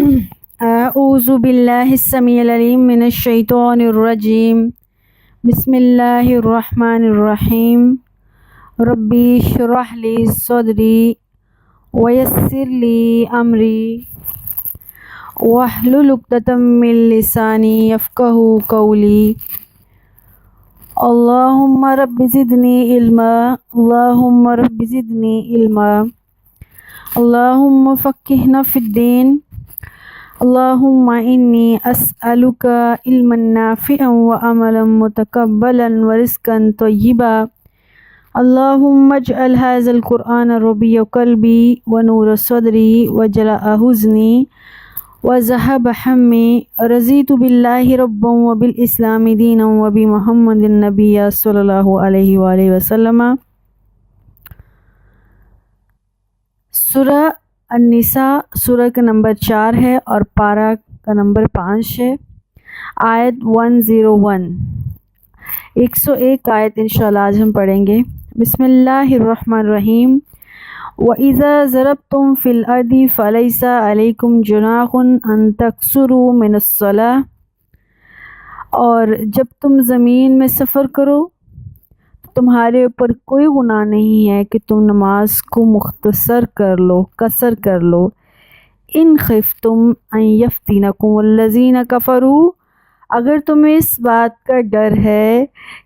اعوذ باللہ السمیع العلیم من الشیطان الرجیم بسم اللہ الرحمن الرحیم ربی اشرح لی صدری ویسر لی امری واحلل عقدۃ من لسانی یفقہوا قولی اللہم رب زدنی علما اللہم رب زدنی علما اللہم فقہنا فی الدین اللہم انی اسألک علما نافعا وعملا متقبلا ورزقا طیبا اللہم اجعل ھذا القرآن ربیع قلبی ونور صدری وجلاء حزنی وذہب ہمی رضیت باللہ ربا وبالاسلام دینا وبمحمد النبی صلی اللہ علیہ وآلہ وسلم۔ سورہ النساء سورہ کا نمبر 4 ہے اور پارہ کا نمبر 5 ہے۔ آیت 101 101 آیت انشاءاللہ آج ہم پڑھیں گے۔ بسم اللہ الرحمن الرحیم۔ وَإِذَا ضَرَبْتُمْ فِي الْأَرْضِ فَلَيْسَ عَلَيْكُمْ جُنَاحٌ أَن تَقْصُرُوا مِنَ الصَّلَاةِ، اور جب تم زمین میں سفر کرو تمہارے اوپر کوئی گناہ نہیں ہے کہ تم نماز کو مختصر کر لو، قصر کر لو۔ ان خفتم ان یفتنکم الذین کفروا، اگر تمہیں اس بات کا ڈر ہے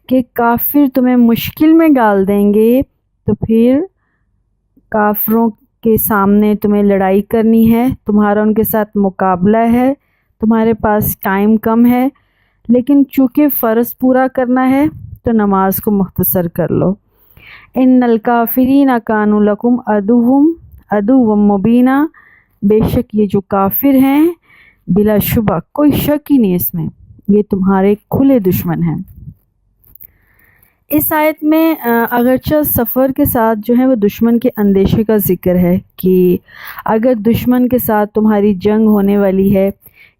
کہ کافر تمہیں مشکل میں ڈال دیں گے تو پھر کافروں کے سامنے تمہیں لڑائی کرنی ہے، تمہارا ان کے ساتھ مقابلہ ہے، تمہارے پاس ٹائم کم ہے، لیکن چونکہ فرض پورا کرنا ہے تو نماز کو مختصر کر لو۔ ان الکافرین کانوا لکم عدوا مبینا، بے شک یہ جو کافر ہیں بلا شبہ کوئی شک ہی نہیں اس میں، یہ تمہارے کھلے دشمن ہیں۔ اس آیت میں اگرچہ سفر کے ساتھ جو ہے وہ دشمن کے اندیشے کا ذکر ہے کہ اگر دشمن کے ساتھ تمہاری جنگ ہونے والی ہے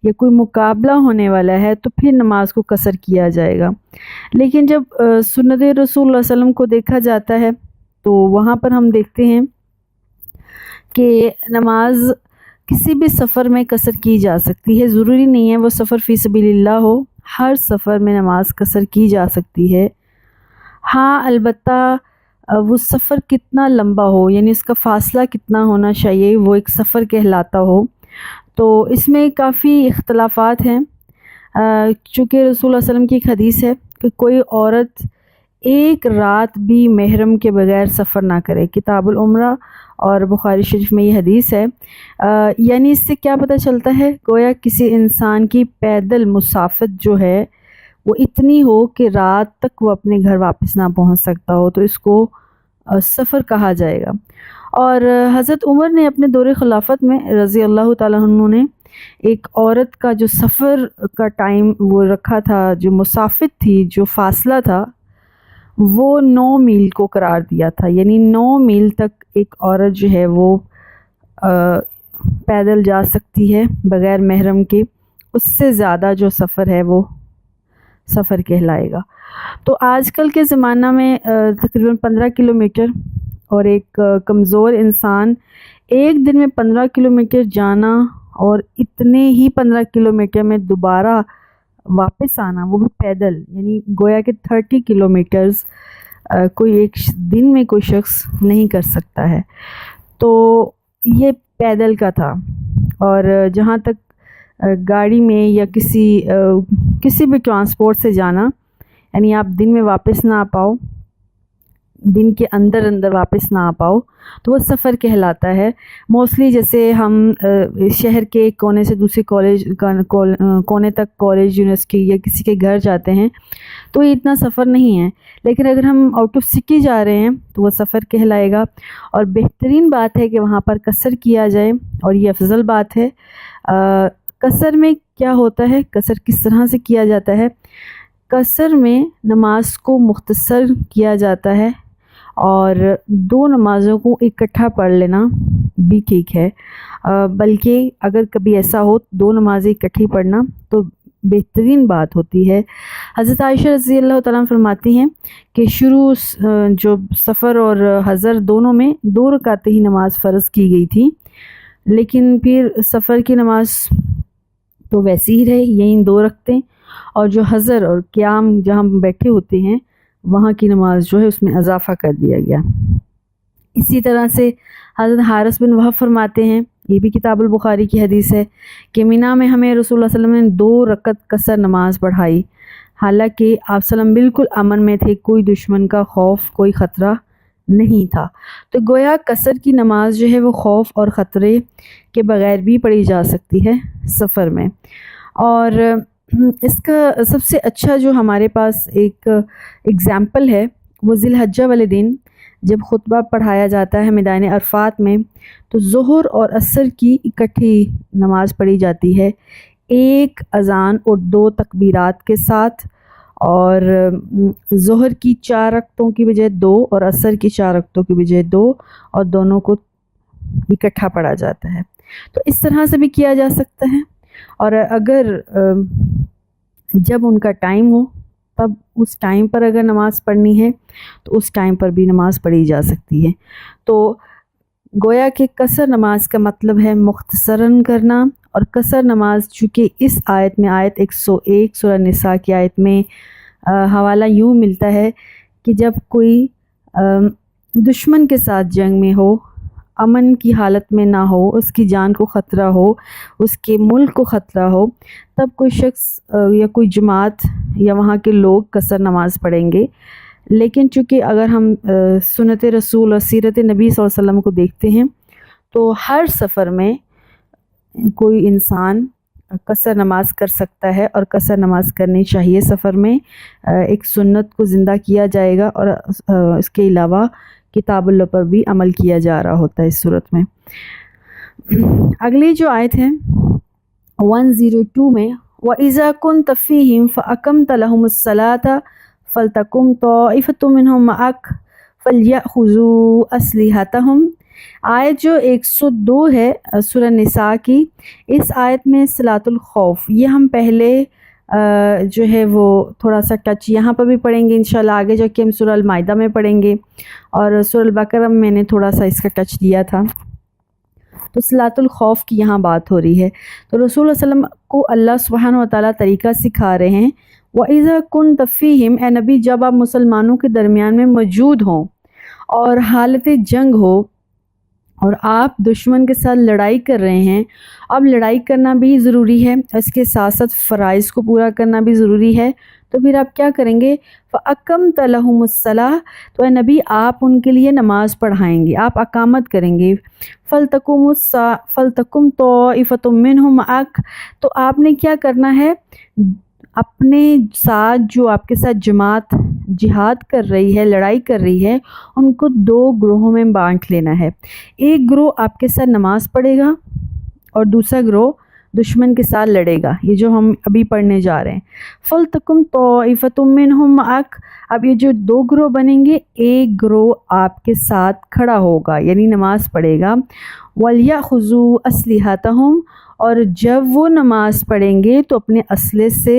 یا کوئی مقابلہ ہونے والا ہے تو پھر نماز کو قصر کیا جائے گا، لیکن جب سنت رسول اللہ صلی اللہ علیہ وسلم کو دیکھا جاتا ہے تو وہاں پر ہم دیکھتے ہیں کہ نماز کسی بھی سفر میں قصر کی جا سکتی ہے، ضروری نہیں ہے وہ سفر فی سبیل اللہ ہو، ہر سفر میں نماز قصر کی جا سکتی ہے۔ ہاں البتہ وہ سفر کتنا لمبا ہو، یعنی اس کا فاصلہ کتنا ہونا چاہیے وہ ایک سفر کہلاتا ہو، تو اس میں کافی اختلافات ہیں۔ چونکہ رسول اللہ صلی اللہ علیہ وسلم کی ایک حدیث ہے کہ کوئی عورت ایک رات بھی محرم کے بغیر سفر نہ کرے، کتاب العمرہ اور بخاری شریف میں یہ حدیث ہے۔ یعنی اس سے کیا پتہ چلتا ہے، گویا کسی انسان کی پیدل مسافت جو ہے وہ اتنی ہو کہ رات تک وہ اپنے گھر واپس نہ پہنچ سکتا ہو تو اس کو سفر کہا جائے گا۔ اور حضرت عمر نے اپنے دور خلافت میں رضی اللہ تعالیٰ عنہ نے ایک عورت کا جو سفر کا ٹائم وہ رکھا تھا، جو مسافت تھی، جو فاصلہ تھا، وہ 9 میل کو قرار دیا تھا، یعنی 9 میل تک ایک عورت جو ہے وہ پیدل جا سکتی ہے بغیر محرم کے، اس سے زیادہ جو سفر ہے وہ سفر کہلائے گا۔ تو آج کل کے زمانہ میں تقریباً 15 کلومیٹر اور ایک کمزور انسان ایک دن میں 15 کلومیٹر جانا اور اتنے ہی 15 کلومیٹر میں دوبارہ واپس آنا، وہ بھی پیدل، یعنی گویا کہ 30 کلومیٹرز کوئی ایک دن میں کوئی شخص نہیں کر سکتا ہے۔ تو یہ پیدل کا تھا، اور جہاں تک گاڑی میں یا کسی بھی ٹرانسپورٹ سے جانا، یعنی آپ دن میں واپس نہ آ پاؤ، دن کے اندر واپس نہ آ پاؤ تو وہ سفر کہلاتا ہے۔ موسٹلی جیسے ہم شہر کے ایک کونے سے دوسرے کونے تک کالج، یونیورسٹی یا کسی کے گھر جاتے ہیں تو یہ اتنا سفر نہیں ہے، لیکن اگر ہم آؤٹ آف سٹی جا رہے ہیں تو وہ سفر کہلائے گا، اور بہترین بات ہے کہ وہاں پر قصر کیا جائے، اور یہ افضل بات ہے۔ قصر میں کیا ہوتا ہے، قصر کس طرح سے کیا جاتا ہے؟ قصر میں نماز کو مختصر کیا جاتا ہے اور 2 نمازوں کو اکٹھا پڑھ لینا بھی ٹھیک ہے، بلکہ اگر کبھی ایسا ہو 2 نمازیں اکٹھی پڑھنا تو بہترین بات ہوتی ہے۔ حضرت عائشہ رضی اللہ تعالیٰ عنہ فرماتی ہیں کہ شروع جو سفر اور حضر دونوں میں 2 رکعتیں ہی نماز فرض کی گئی تھی، لیکن پھر سفر کی نماز تو ویسی ہی رہے، یہیں 2 رکھتے، اور جو حضر اور قیام جہاں بیٹھے ہوتے ہیں وہاں کی نماز جو ہے اس میں اضافہ کر دیا گیا۔ اسی طرح سے حضرت حارث بن وہب فرماتے ہیں، یہ بھی کتاب البخاری کی حدیث ہے، کہ مینا میں ہمیں رسول اللہ صلی اللہ علیہ وسلم نے 2 رکعت قصر نماز پڑھائی، حالانکہ آپ صلی اللہ علیہ وسلم بالکل امن میں تھے، کوئی دشمن کا خوف، کوئی خطرہ نہیں تھا۔ تو گویا قصر کی نماز جو ہے وہ خوف اور خطرے کے بغیر بھی پڑھی جا سکتی ہے سفر میں۔ اور اس کا سب سے اچھا جو ہمارے پاس ایک اگزامپل ہے وہ ذی الحجہ والے دن جب خطبہ پڑھایا جاتا ہے میدان عرفات میں، تو ظہر اور عصر کی اکٹھی نماز پڑھی جاتی ہے، 1 اذان اور 2 تکبیرات کے ساتھ، اور ظہر کی 4 رکعتوں کی بجائے 2 اور عصر کی 4 رکعتوں کی بجائے 2، اور دونوں کو اکٹھا پڑھا جاتا ہے۔ تو اس طرح سے بھی کیا جا سکتا ہے، اور اگر جب ان کا ٹائم ہو تب اس ٹائم پر اگر نماز پڑھنی ہے تو اس ٹائم پر بھی نماز پڑھی جا سکتی ہے۔ تو گویا کہ قصر نماز کا مطلب ہے مختصراً کرنا، اور قصر نماز چونکہ اس آیت میں آیت 101 سورہ نساء کی آیت میں حوالہ یوں ملتا ہے کہ جب کوئی دشمن کے ساتھ جنگ میں ہو، امن کی حالت میں نہ ہو، اس کی جان کو خطرہ ہو، اس کے ملک کو خطرہ ہو، تب کوئی شخص یا کوئی جماعت یا وہاں کے لوگ قصر نماز پڑھیں گے۔ لیکن چونکہ اگر ہم سنت رسول اور سیرت نبی صلی اللہ علیہ وسلم کو دیکھتے ہیں تو ہر سفر میں کوئی انسان قصر نماز کر سکتا ہے، اور قصر نماز کرنی چاہیے سفر میں، ایک سنت کو زندہ کیا جائے گا، اور اس کے علاوہ کتاب اللہ پر بھی عمل کیا جا رہا ہوتا ہے اس صورت میں۔ اگلی جو آیت ہے 102 میں، وَإِذَا كُنْتَ فِيهِمْ فَأَقَمْتَ لَهُمُ الصَّلَاةَ فَلْتَقُمْ طَائِفَةٌ مِّنْهُمْ مَعَكَ فَلْيَأْخُذُوا أَسْلِحَتَهُمْ۔ آیت جو 102 ہے سورہ نساء کی، اس آیت میں صلاۃ الخوف، یہ ہم پہلے جو ہے وہ تھوڑا سا ٹچ یہاں پر بھی پڑھیں گے انشاءاللہ، آگے جا کے ہم سورہ المائدہ میں پڑھیں گے، اور سورہ البقرہ میں میں نے تھوڑا سا اس کا ٹچ دیا تھا۔ تو صلاۃ الخوف کی یہاں بات ہو رہی ہے، تو رسول اللہ صلی اللہ علیہ وسلم کو اللہ سبحانہ وتعالیٰ طریقہ سکھا رہے ہیں، وَإِذَا كُنْتَ فِيهِمْ، اے نبی جب آپ مسلمانوں کے درمیان میں موجود ہوں اور حالت جنگ ہو، اور آپ دشمن کے ساتھ لڑائی کر رہے ہیں، اب لڑائی کرنا بھی ضروری ہے، اس کے ساتھ ساتھ فرائض کو پورا کرنا بھی ضروری ہے، تو پھر آپ کیا کریں گے؟ فَأَقَمْتَ لَهُمُ الصَّلَاةَ، تو اے نبی آپ ان کے لیے نماز پڑھائیں گے، آپ اقامت کریں گے، فَلْتَقُمْ طَائِفَةٌ مِّنْهُمْ مَعَكَ، تو آپ نے کیا کرنا ہے؟ اپنے ساتھ جو آپ کے ساتھ جماعت جہاد کر رہی ہے، لڑائی کر رہی ہے، ان کو 2 گروہوں میں بانٹ لینا ہے، ایک گروہ آپ کے ساتھ نماز پڑھے گا اور دوسرا گروہ دشمن کے ساتھ لڑے گا، یہ جو ہم ابھی پڑھنے جا رہے ہیں۔ فَلْتَقُمْ طَائِفَةٌ مِّنْهُمْ مَعَكَ، اب یہ جو 2 گروہ بنیں گے، ایک گروہ آپ کے ساتھ کھڑا ہوگا یعنی نماز پڑھے گا، وَلْيَأْخُذُوا أَسْلِحَتَهُمْ، اور جب وہ نماز پڑھیں گے تو اپنے اسلحے سے،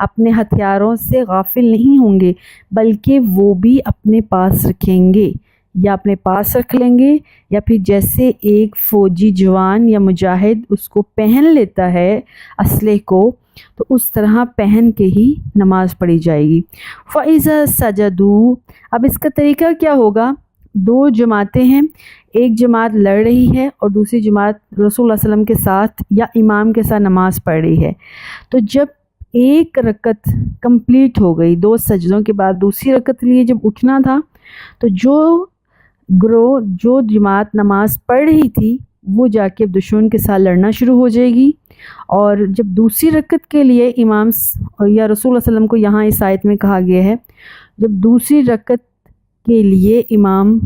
اپنے ہتھیاروں سے غافل نہیں ہوں گے، بلکہ وہ بھی اپنے پاس رکھیں گے، یا اپنے پاس رکھ لیں گے، یا پھر جیسے ایک فوجی جوان یا مجاہد اس کو پہن لیتا ہے اسلحے کو، تو اس طرح پہن کے ہی نماز پڑھی جائے گی۔ فَإِذَا سَجَدُوا، اب اس کا طریقہ کیا ہوگا؟ 2 جماعتیں ہیں، ایک جماعت لڑ رہی ہے اور دوسری جماعت رسول اللہ صلی اللہ علیہ وسلم کے ساتھ یا امام کے ساتھ نماز پڑھ رہی ہے، تو جب ایک رکعت کمپلیٹ ہو گئی، 2 سجدوں کے بعد دوسری رکعت لیے جب اٹھنا تھا، تو جو جماعت نماز پڑھ رہی تھی وہ جا کے دشمن کے ساتھ لڑنا شروع ہو جائے گی، اور جب دوسری رکعت کے لیے امام یا رسول اللہ صلی اللہ علیہ وسلم کو یہاں اس آیت میں کہا گیا ہے، جب دوسری رکعت کے لیے امام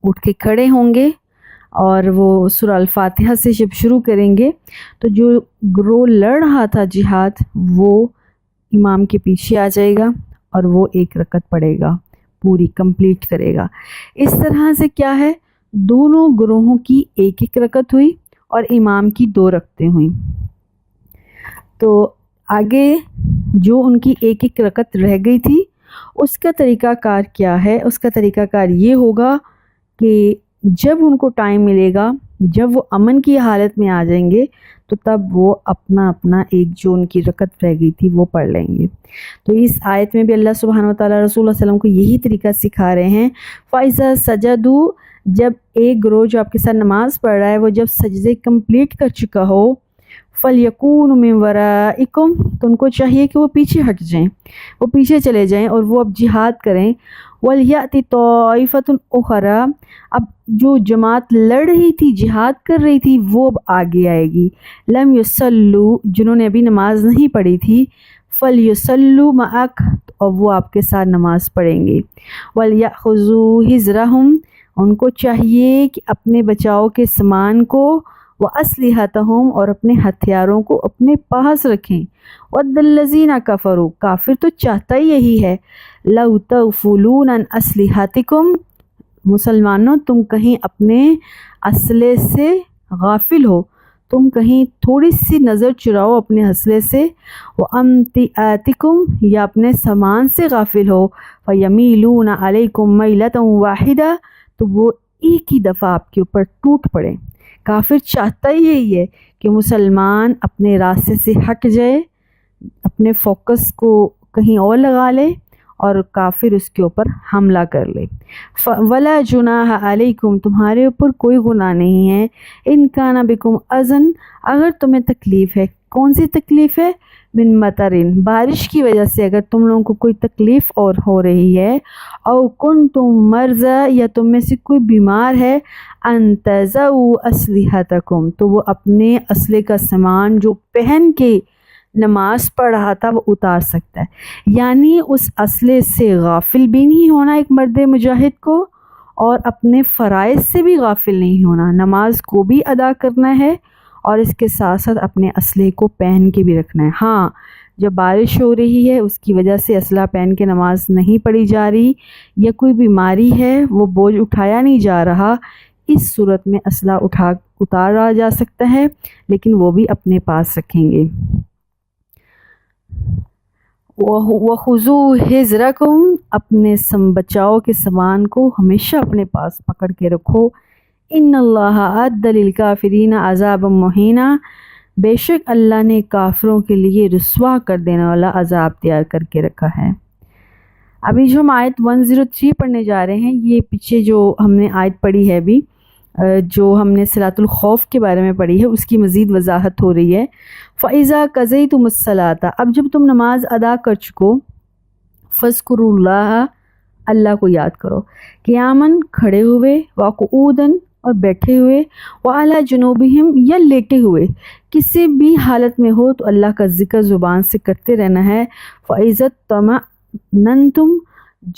اٹھ کے کھڑے ہوں گے اور وہ سورہ الفاتحہ سے جب شروع کریں گے، تو جو گروہ لڑ رہا تھا جہاد وہ امام کے پیچھے آ جائے گا اور وہ 1 رکعت پڑھے گا، پوری کمپلیٹ کرے گا۔ اس طرح سے کیا ہے، دونوں گروہوں کی 1 رکعت ہوئی اور امام کی 2 رکعتیں ہوئیں۔ تو آگے جو ان کی 1 رکعت رہ گئی تھی اس کا طریقہ کار کیا ہے؟ اس کا طریقہ کار یہ ہوگا کہ جب ان کو ٹائم ملے گا جب وہ امن کی حالت میں آ جائیں گے تو تب وہ اپنا اپنا ایک جو ان کی رکعت رہ گئی تھی وہ پڑھ لیں گے۔ تو اس آیت میں بھی اللہ سبحانہ و تعالیٰ رسول اللہ صلی اللہ علیہ وسلم کو یہی طریقہ سکھا رہے ہیں۔ فَإِذَا سَجَدُوا، جب ایک گروہ جو آپ کے ساتھ نماز پڑھ رہا ہے وہ جب سجدے کمپلیٹ کر چکا ہو، فَلْيَكُونُوا مِنْ وَرَائِكُمْ، تو ان کو چاہیے کہ وہ پیچھے ہٹ جائیں، وہ پیچھے چلے جائیں اور وہ اب جہاد کریں۔ وَلْيَأْتِ طَائِفَةٌ أُخْرَىٰ، اب جو جماعت لڑ رہی تھی، جہاد کر رہی تھی، وہ اب آگے آئے گی۔ لَمْ يُصَلُّوا، جنہوں نے ابھی نماز نہیں پڑھی تھی، فَلْيُصَلُّوا مَعَكَ، اور وہ آپ کے ساتھ نماز پڑھیں گے۔ وَلْيَأْخُذُوا حِذْرَهُمْ، ان کو چاہیے کہ اپنے بچاؤ کے سامان کو، وَأَسْلِحَتَهُمْ، اور اپنے ہتھیاروں کو اپنے پاس رکھیں۔ وَدَّ الَّذِينَ كَفَرُوا، کافر تو چاہتا ہی یہی ہے، لَوْ تَغْفُلُونَ عَنْ أَسْلِحَتِكُمْ، مسلمانوں تم کہیں اپنے اسلحے سے غافل ہو، تم کہیں تھوڑی سی نظر چراؤ اپنے اسلحے سے، وَأَمْتِعَاتِكُمْ، یا اپنے سامان سے غافل ہو، فَيَمِيلُونَ عَلَيْكُمْ مَيْلَةً وَاحِدَةً، تو وہ ایک ہی دفعہ آپ کے اوپر ٹوٹ پڑے۔ کافر چاہتا ہی یہی ہے کہ مسلمان اپنے راستے سے ہٹ جائے، اپنے فوکس کو کہیں اور لگا لے اور کافر اس کے اوپر حملہ کر لے۔ وَلَا جُنَاحَ عَلَيْكُمْ، تمہارے اوپر کوئی گناہ نہیں ہے، إِن كَانَ بِكُمْ أَذًى، اگر تمہیں تکلیف ہے۔ کون سی تکلیف ہے؟ من مطرن، بارش کی وجہ سے اگر تم لوگوں کو کوئی تکلیف اور ہو رہی ہے، او کنتم مرضی، یا تم میں سے کوئی بیمار ہے، ان تضعوا اسلحتکم، تو وہ اپنے اسلحے کا سامان جو پہن کے نماز پڑھ رہا تھا وہ اتار سکتا ہے۔ یعنی اس اسلحے سے غافل بھی نہیں ہونا ایک مرد مجاہد کو، اور اپنے فرائض سے بھی غافل نہیں ہونا، نماز کو بھی ادا کرنا ہے اور اس کے ساتھ ساتھ اپنے اسلحے کو پہن کے بھی رکھنا ہے۔ ہاں، جب بارش ہو رہی ہے اس کی وجہ سے اسلحہ پہن کے نماز نہیں پڑھی جا رہی، یا کوئی بیماری ہے وہ بوجھ اٹھایا نہیں جا رہا، اس صورت میں اسلحہ اتارا جا سکتا ہے، لیکن وہ بھی اپنے پاس رکھیں گے۔ وَخُذُوا حِذْرَكُمْ، اپنے بچاؤ کے سامان کو ہمیشہ اپنے پاس پکڑ کے رکھو۔ ان اللہ اعد للکافرین عذابا مہینا، بے شک اللہ نے کافروں کے لیے رسوا کر دینے والا عذاب تیار کر کے رکھا ہے۔ ابھی جو ہم آیت 103 پڑھنے جا رہے ہیں، یہ پیچھے جو ہم نے آیت پڑھی ہے ابھی، جو ہم نے صلاۃ الخوف کے بارے میں پڑھی ہے، اس کی مزید وضاحت ہو رہی ہے۔ فَإِذَا قَضَيْتُمُ الصَّلَاةَ، اب جب تم نماز ادا کر چکو، فَاذْكُرُوا اللَّهَ، اللہ کو یاد کرو، قیاماً کھڑے ہوئے، وَقُعُودًا اور بیٹھے ہوئے، وَعَلَى جُنُوبِهِمْ یا لیٹے ہوئے، کسی بھی حالت میں ہو تو اللہ کا ذکر زبان سے کرتے رہنا ہے۔ فَإِذَا اطْمَأْنَنْتُمْ،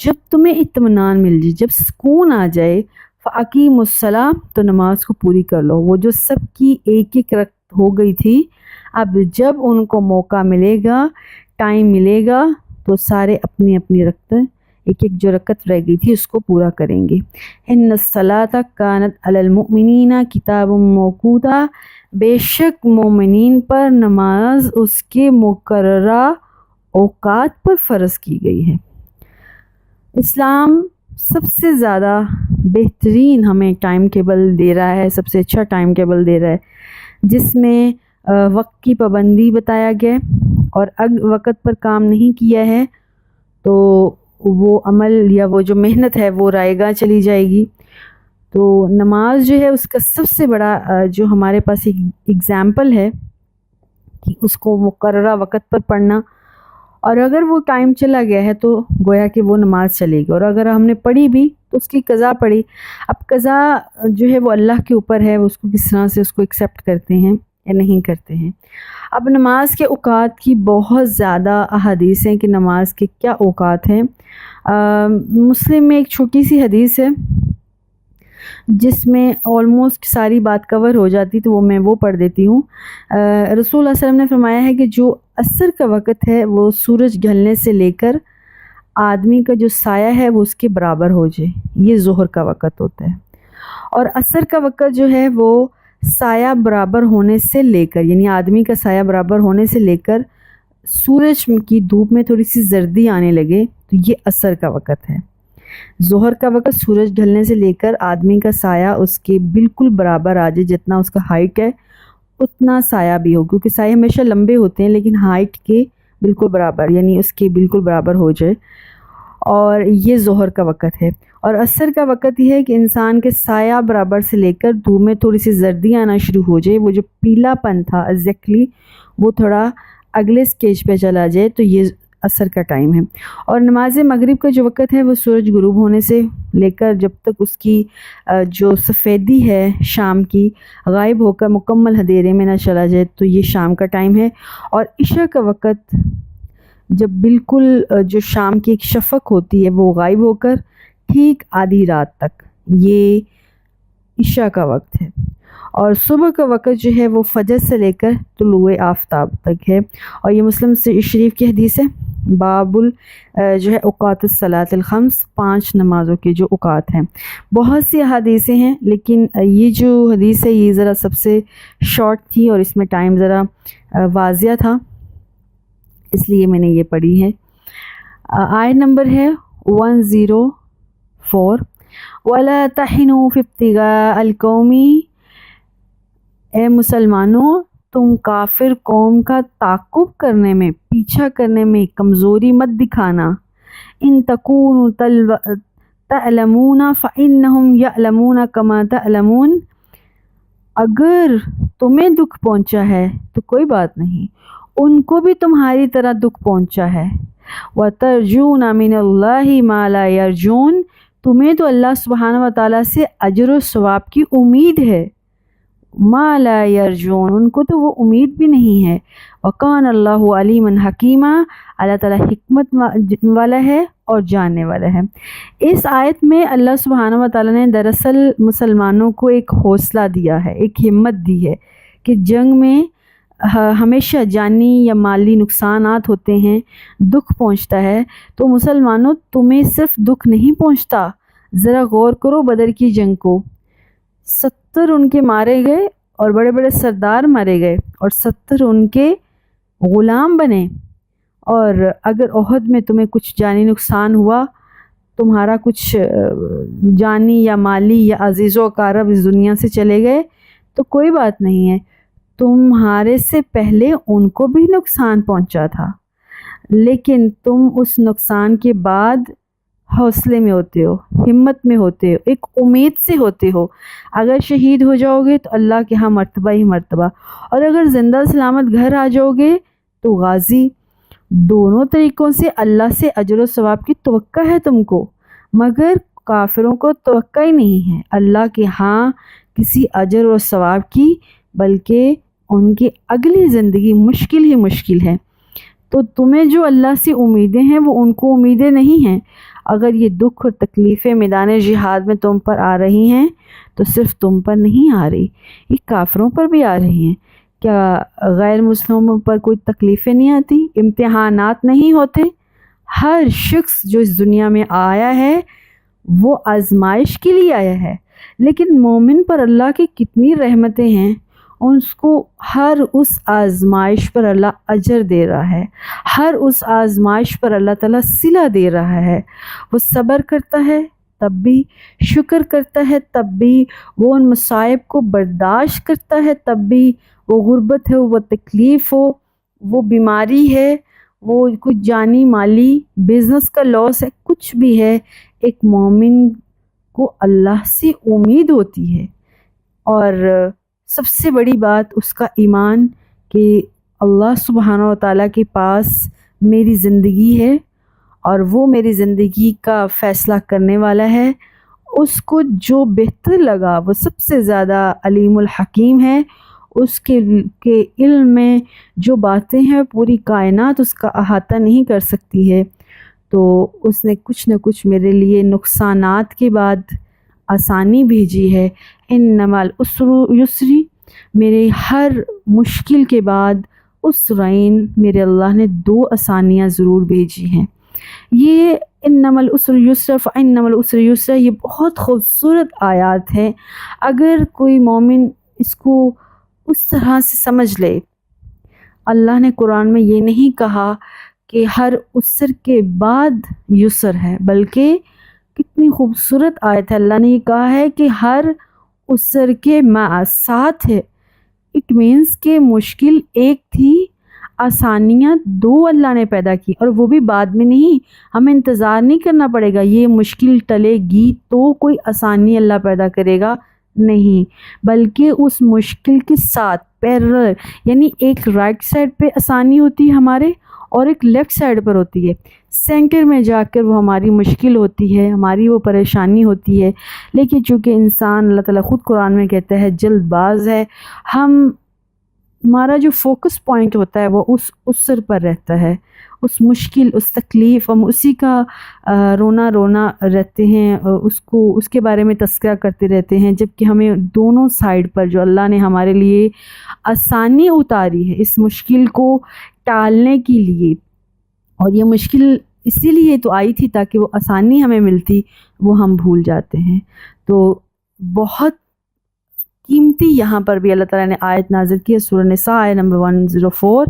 جب تمہیں اطمینان مل جائے، جب سکون آ جائے، فَأَقِیمُوا الصَّلَاةَ، تو نماز کو پوری کر لو۔ وہ جو سب کی ایک ایک رکعت ہو گئی تھی، اب جب ان کو موقع ملے گا، ٹائم ملے گا، تو سارے اپنی اپنی رکعت، ایک ایک جو رکعت رہ گئی تھی اس کو پورا کریں گے۔ ان الصلاۃ کانت علی المؤمنین کتابا موقوتا، بے شک مومنین پر نماز اس کے مقررہ اوقات پر فرض کی گئی ہے۔ اسلام سب سے زیادہ بہترین ہمیں ٹائم ٹیبل دے رہا ہے، سب سے اچھا ٹائم ٹیبل دے رہا ہے، جس میں وقت کی پابندی بتایا گیا، اور اگر وقت پر کام نہیں کیا ہے تو وہ عمل یا وہ جو محنت ہے وہ رائے گاہ چلی جائے گی۔ تو نماز جو ہے اس کا سب سے بڑا جو ہمارے پاس ایک ایگزامپل ہے کہ اس کو مقررہ وقت پر پڑھنا، اور اگر وہ ٹائم چلا گیا ہے تو گویا کہ وہ نماز چلے گی، اور اگر ہم نے پڑھی بھی تو اس کی قضا پڑھی۔ اب قضا جو ہے وہ اللہ کے اوپر ہے، وہ اس کو کس طرح سے اس کو ایکسیپٹ کرتے ہیں یا نہیں کرتے ہیں۔ اب نماز کے اوقات کی بہت زیادہ احادیث ہیں کہ نماز کے کیا اوقات ہیں۔ مسلم میں ایک چھوٹی سی حدیث ہے جس میں آلموسٹ ساری بات کور ہو جاتی، تو وہ پڑھ دیتی ہوں۔ رسول اللہ صلی اللہ علیہ وسلم نے فرمایا ہے کہ جو عصر کا وقت ہے وہ سورج ڈھلنے سے لے کر آدمی کا جو سایہ ہے وہ اس کے برابر ہو جائے، یہ ظہر کا وقت ہوتا ہے۔ اور عصر کا وقت جو ہے وہ سایہ برابر ہونے سے لے کر، یعنی آدمی کا سایہ برابر ہونے سے لے کر سورج کی دھوپ میں تھوڑی سی زردی آنے لگے، تو یہ عصر کا وقت ہے۔ ظہر کا وقت سورج ڈھلنے سے لے کر آدمی کا سایہ اس کے بالکل برابر آ جائے، جتنا اس کا ہائٹ ہے اتنا سایہ بھی ہو، کیونکہ سایہ ہمیشہ لمبے ہوتے ہیں لیکن ہائٹ کے بالکل برابر، یعنی اس کے بالکل برابر ہو جائے، اور یہ ظہر کا وقت ہے۔ اور عصر کا وقت یہ ہے کہ انسان کے سایہ برابر سے لے کر دھوپ میں تھوڑی سی زردی آنا شروع ہو جائے، وہ جو پیلا پن تھا ایگزیکٹلی وہ تھوڑا اگلے سٹیج پہ چلا جائے، تو یہ عصر کا ٹائم ہے۔ اور نماز مغرب کا جو وقت ہے وہ سورج غروب ہونے سے لے کر جب تک اس کی جو سفیدی ہے شام کی غائب ہو کر مکمل اندھیرے میں نہ چلا جائے، تو یہ شام کا ٹائم ہے۔ اور عشاء کا وقت جب بالکل جو شام کی ایک شفق ہوتی ہے وہ غائب ہو کر ٹھیک آدھی رات تک، یہ عشاء کا وقت ہے۔ اور صبح کا وقت جو ہے وہ فجر سے لے کر طلوع آفتاب تک ہے، اور یہ مسلم شریف کی حدیث ہے۔ باب جو ہے اوقات الصلاۃ الخمس، 5 نمازوں کے جو اوقات ہیں، بہت سی احادیثیں ہیں لیکن یہ جو حدیث ہے یہ ذرا سب سے شارٹ تھی اور اس میں ٹائم ذرا واضح تھا، اس لیے میں نے یہ پڑھی ہے۔ آیت نمبر ہے 104، وَلَا تَحِنُوا فِي ابْتِغَاءِ الْقَوْمِ، اے مسلمانوں تم کافر قوم کا تعاقب کرنے میں، پیچھا کرنے میں کمزوری مت دکھانا۔ ان تکونوا تعلمون فإنهم يعلمون كما تعلمون، اگر تمہیں دکھ پہنچا ہے تو کوئی بات نہیں، ان کو بھی تمہاری طرح دکھ پہنچا ہے۔ وَتَرْجُونَ مِنَ اللَّهِ مَا لَا يَرْجُونَ، تمہیں تو اللہ سبحانہ وتعالیٰ سے اجر و ثواب کی امید ہے۔ مَا لَا يَرْجُونَ، ان کو تو وہ امید بھی نہیں ہے۔ وَقَانَ اللَّهُ عَلِيمًا حَكِيمًا، اللہ تعالیٰ حکمت والا ہے اور جاننے والا ہے۔ اس آیت میں اللہ سبحانہ وتعالیٰ نے دراصل مسلمانوں کو ایک حوصلہ دیا ہے، ایک ہمت دی ہے کہ جنگ میں ہمیشہ جانی یا مالی نقصانات ہوتے ہیں، دکھ پہنچتا ہے، تو مسلمانوں تمہیں صرف دکھ نہیں پہنچتا، ذرا غور کرو بدر کی جنگ کو، 70 ان کے مارے گئے اور بڑے بڑے سردار مارے گئے اور 70 ان کے غلام بنے، اور اگر احد میں تمہیں کچھ جانی نقصان ہوا، تمہارا کچھ جانی یا مالی یا عزیز و اقارب اس دنیا سے چلے گئے تو کوئی بات نہیں ہے، تمہارے سے پہلے ان کو بھی نقصان پہنچا تھا، لیکن تم اس نقصان کے بعد حوصلے میں ہوتے ہو، ہمت میں ہوتے ہو، ایک امید سے ہوتے ہو۔ اگر شہید ہو جاؤ گے تو اللہ کے ہاں مرتبہ ہی مرتبہ، اور اگر زندہ سلامت گھر آ جاؤ گے تو غازی۔ دونوں طریقوں سے اللہ سے اجر و ثواب کی توقع ہے تم کو، مگر کافروں کو توقع ہی نہیں ہے اللہ کے ہاں کسی اجر و ثواب کی، بلکہ ان کی اگلی زندگی مشکل ہی مشکل ہے۔ تو تمہیں جو اللہ سے امیدیں ہیں وہ ان کو امیدیں نہیں ہیں۔ اگر یہ دکھ اور تکلیفیں میدان جہاد میں تم پر آ رہی ہیں تو صرف تم پر نہیں آ رہی، یہ کافروں پر بھی آ رہی ہیں۔ کیا غیر مسلموں پر کوئی تکلیفیں نہیں آتی، امتحانات نہیں ہوتے؟ ہر شخص جو اس دنیا میں آیا ہے وہ آزمائش کے لیے آیا ہے، لیکن مومن پر اللہ کی کتنی رحمتیں ہیں، اس کو ہر اس آزمائش پر اللہ اجر دے رہا ہے، ہر اس آزمائش پر اللہ تعالیٰ صلہ دے رہا ہے۔ وہ صبر کرتا ہے تب بھی، شکر کرتا ہے تب بھی، وہ ان مصائب کو برداشت کرتا ہے تب بھی، وہ غربت ہے، وہ تکلیف ہو، وہ بیماری ہے، وہ کچھ جانی مالی بزنس کا لاس ہے، کچھ بھی ہے، ایک مومن کو اللہ سے امید ہوتی ہے۔ اور سب سے بڑی بات اس کا ایمان کہ اللہ سبحانہ و تعالیٰ کے پاس میری زندگی ہے اور وہ میری زندگی کا فیصلہ کرنے والا ہے، اس کو جو بہتر لگا وہ سب سے زیادہ علیم الحکیم ہے، اس کے علم میں جو باتیں ہیں پوری کائنات اس کا احاطہ نہیں کر سکتی ہے، تو اس نے کچھ نہ کچھ میرے لیے نقصانات کے بعد آسانی بھیجی ہے۔ انما العسر یسری، میرے ہر مشکل کے بعد اسرین، میرے اللہ نے 2 آسانیاں ضرور بھیجی ہیں۔ یہ انما العسر یسرا فانما العسر یسرا، یہ بہت خوبصورت آیات ہیں، اگر کوئی مومن اس کو اس طرح سے سمجھ لے۔ اللہ نے قرآن میں یہ نہیں کہا کہ ہر عسر کے بعد یسر ہے، بلکہ کتنی خوبصورت آیت ہے. اللہ نے یہ کہا ہے کہ ہر عسر کے مع ساتھ ہے. اٹ مینس کہ مشکل ایک تھی، آسانیاں دو اللہ نے پیدا کی، اور وہ بھی بعد میں نہیں. ہمیں انتظار نہیں کرنا پڑے گا یہ مشکل ٹلے گی تو کوئی آسانی اللہ پیدا کرے گا، نہیں، بلکہ اس مشکل کے ساتھ پیرل، یعنی ایک رائٹ سائڈ پہ آسانی ہوتی ہے ہمارے اور ایک لیفٹ سائڈ پر ہوتی ہے. سینٹر میں جا کر وہ ہماری مشکل ہوتی ہے، ہماری وہ پریشانی ہوتی ہے. لیکن چونکہ انسان، اللہ تعالیٰ خود قرآن میں کہتا ہے، جلد باز ہے، ہمارا جو فوکس پوائنٹ ہوتا ہے وہ اس عسر پر رہتا ہے، اس مشکل، اس تکلیف، ہم اسی کا رونا رونا رہتے ہیں، اس کے بارے میں تذکرہ کرتے رہتے ہیں، جبکہ ہمیں دونوں سائیڈ پر جو اللہ نے ہمارے لیے آسانی اتاری ہے اس مشکل کو ٹالنے کے لیے، اور یہ مشکل اسی لیے تو آئی تھی تاکہ وہ آسانی ہمیں ملتی، وہ ہم بھول جاتے ہیں. تو بہت قیمتی یہاں پر بھی اللہ تعالیٰ نے آیت نازل کی ہے، سورہ نساء آیت نمبر 104،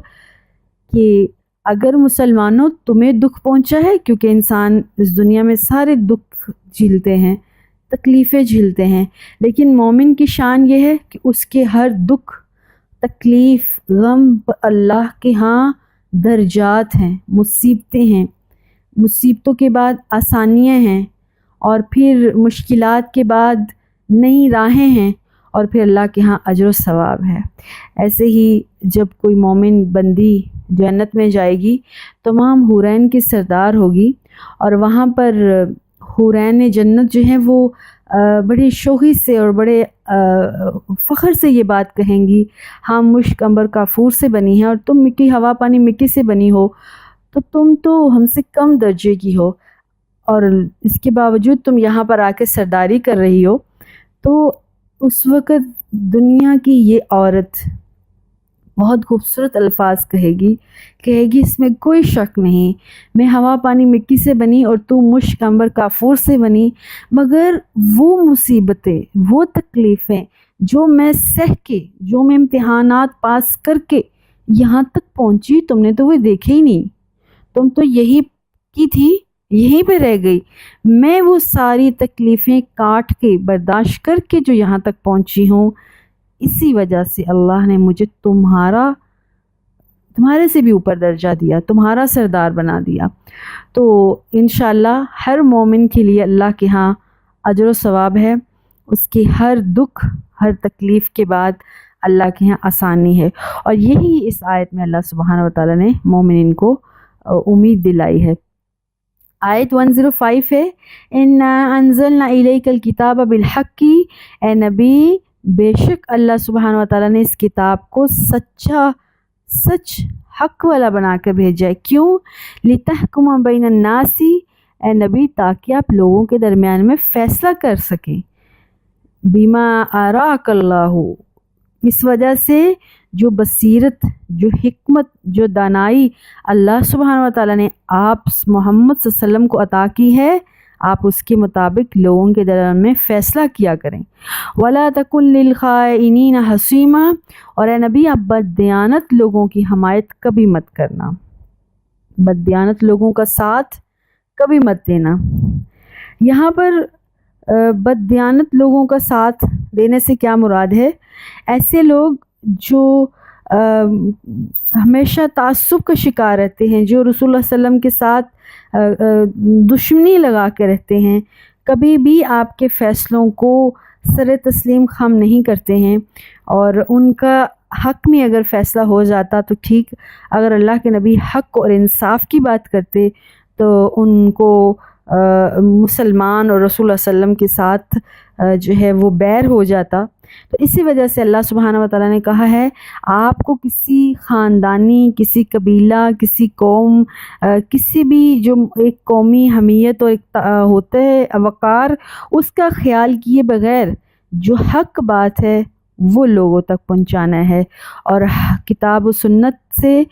کہ اگر مسلمانوں تمہیں دکھ پہنچا ہے، کیونکہ انسان اس دنیا میں سارے دکھ جھیلتے ہیں، تکلیفیں جھیلتے ہیں، لیکن مومن کی شان یہ ہے کہ اس کے ہر دکھ، تکلیف، غم پر اللہ کے ہاں درجات ہیں، مصیبتیں ہیں، مصیبتوں کے بعد آسانیاں ہیں، اور پھر مشکلات کے بعد نئی راہیں ہیں، اور پھر اللہ کے ہاں اجر و ثواب ہے. ایسے ہی جب کوئی مومن بندی جنت میں جائے گی، تمام حورین کی سردار ہوگی، اور وہاں پر حورین جنت جو ہیں وہ بڑی شوخی سے اور بڑے فخر سے یہ بات کہیں گی، ہم مشک عنبر کافور سے بنی ہیں اور تم مٹی ہوا پانی مٹی سے بنی ہو، تو تم تو ہم سے کم درجے کی ہو، اور اس کے باوجود تم یہاں پر آ کے سرداری کر رہی ہو. تو اس وقت دنیا کی یہ عورت بہت خوبصورت الفاظ کہے گی اس میں کوئی شک نہیں، میں ہوا پانی مٹی سے بنی اور تو مشک عنبر کافور سے بنی، مگر وہ مصیبتیں، وہ تکلیفیں جو میں سہ کے، جو میں امتحانات پاس کر کے یہاں تک پہنچی، تم نے تو وہ دیکھے ہی نہیں، تم تو یہی کی تھی، یہیں پہ رہ گئی. میں وہ ساری تکلیفیں کاٹ کے، برداشت کر کے جو یہاں تک پہنچی ہوں، اسی وجہ سے اللہ نے مجھے تمہارے سے بھی اوپر درجہ دیا، تمہارا سردار بنا دیا. تو انشاءاللہ ہر مومن کے لیے اللہ کے ہاں اجر و ثواب ہے، اس کے ہر دکھ، ہر تکلیف کے بعد اللہ کے ہاں آسانی ہے. اور یہی اس آیت میں اللہ سبحانہ وتعالی نے مومنین کو امید دلائی ہے. آیت 105 ہے، اِنَّا أَنزَلْنَا إِلَيْكَ الْكِتَابَ بِالْحَقِّ، اے نبی بے شک اللہ سبحانہ وتعالیٰ نے اس کتاب کو سچ حق والا بنا کر بھیجا ہے. کیوں؟ لِتَحْكُمَ بَيْنَ النَّاسِ، اے نبی تاکہ آپ لوگوں کے درمیان میں فیصلہ کر سکیں. بِمَا أَرَاكَ اللَّهُ، اس وجہ سے جو بصیرت، جو حکمت، جو دانائی اللہ سبحانہ وتعالیٰ نے آپ محمد صلی اللہ علیہ وسلم کو عطا کی ہے، آپ اس کے مطابق لوگوں کے درمیان میں فیصلہ کیا کریں. وَلَا تَكُنْ لِلْخَائِنِينَ حَسِيمًا، اور اے نبی آپ بددیانت لوگوں کی حمایت کبھی مت کرنا، بددیانت لوگوں کا ساتھ کبھی مت دینا. یہاں پر بددیانت لوگوں کا ساتھ دینے سے کیا مراد ہے؟ ایسے لوگ جو ہمیشہ تعصب کا شکار رہتے ہیں، جو رسول اللہ صلی اللہ علیہ وسلم کے ساتھ دشمنی لگا کے رہتے ہیں، کبھی بھی آپ کے فیصلوں کو سر تسلیم خم نہیں کرتے ہیں، اور ان کا حق میں اگر فیصلہ ہو جاتا تو ٹھیک، اگر اللہ کے نبی حق اور انصاف کی بات کرتے تو ان کو مسلمان اور رسول اللہ صلی اللہ علیہ وسلم کے ساتھ جو ہے وہ بیر ہو جاتا. تو اسی وجہ سے اللہ سبحانہ وتعالیٰ نے کہا ہے آپ کو کسی خاندانی، کسی قبیلہ، کسی قوم، کسی بھی جو ایک قومی حمیت اور ایک ہوتا ہے وقار، اس کا خیال کیے بغیر جو حق بات ہے وہ لوگوں تک پہنچانا ہے، اور کتاب و سنت سے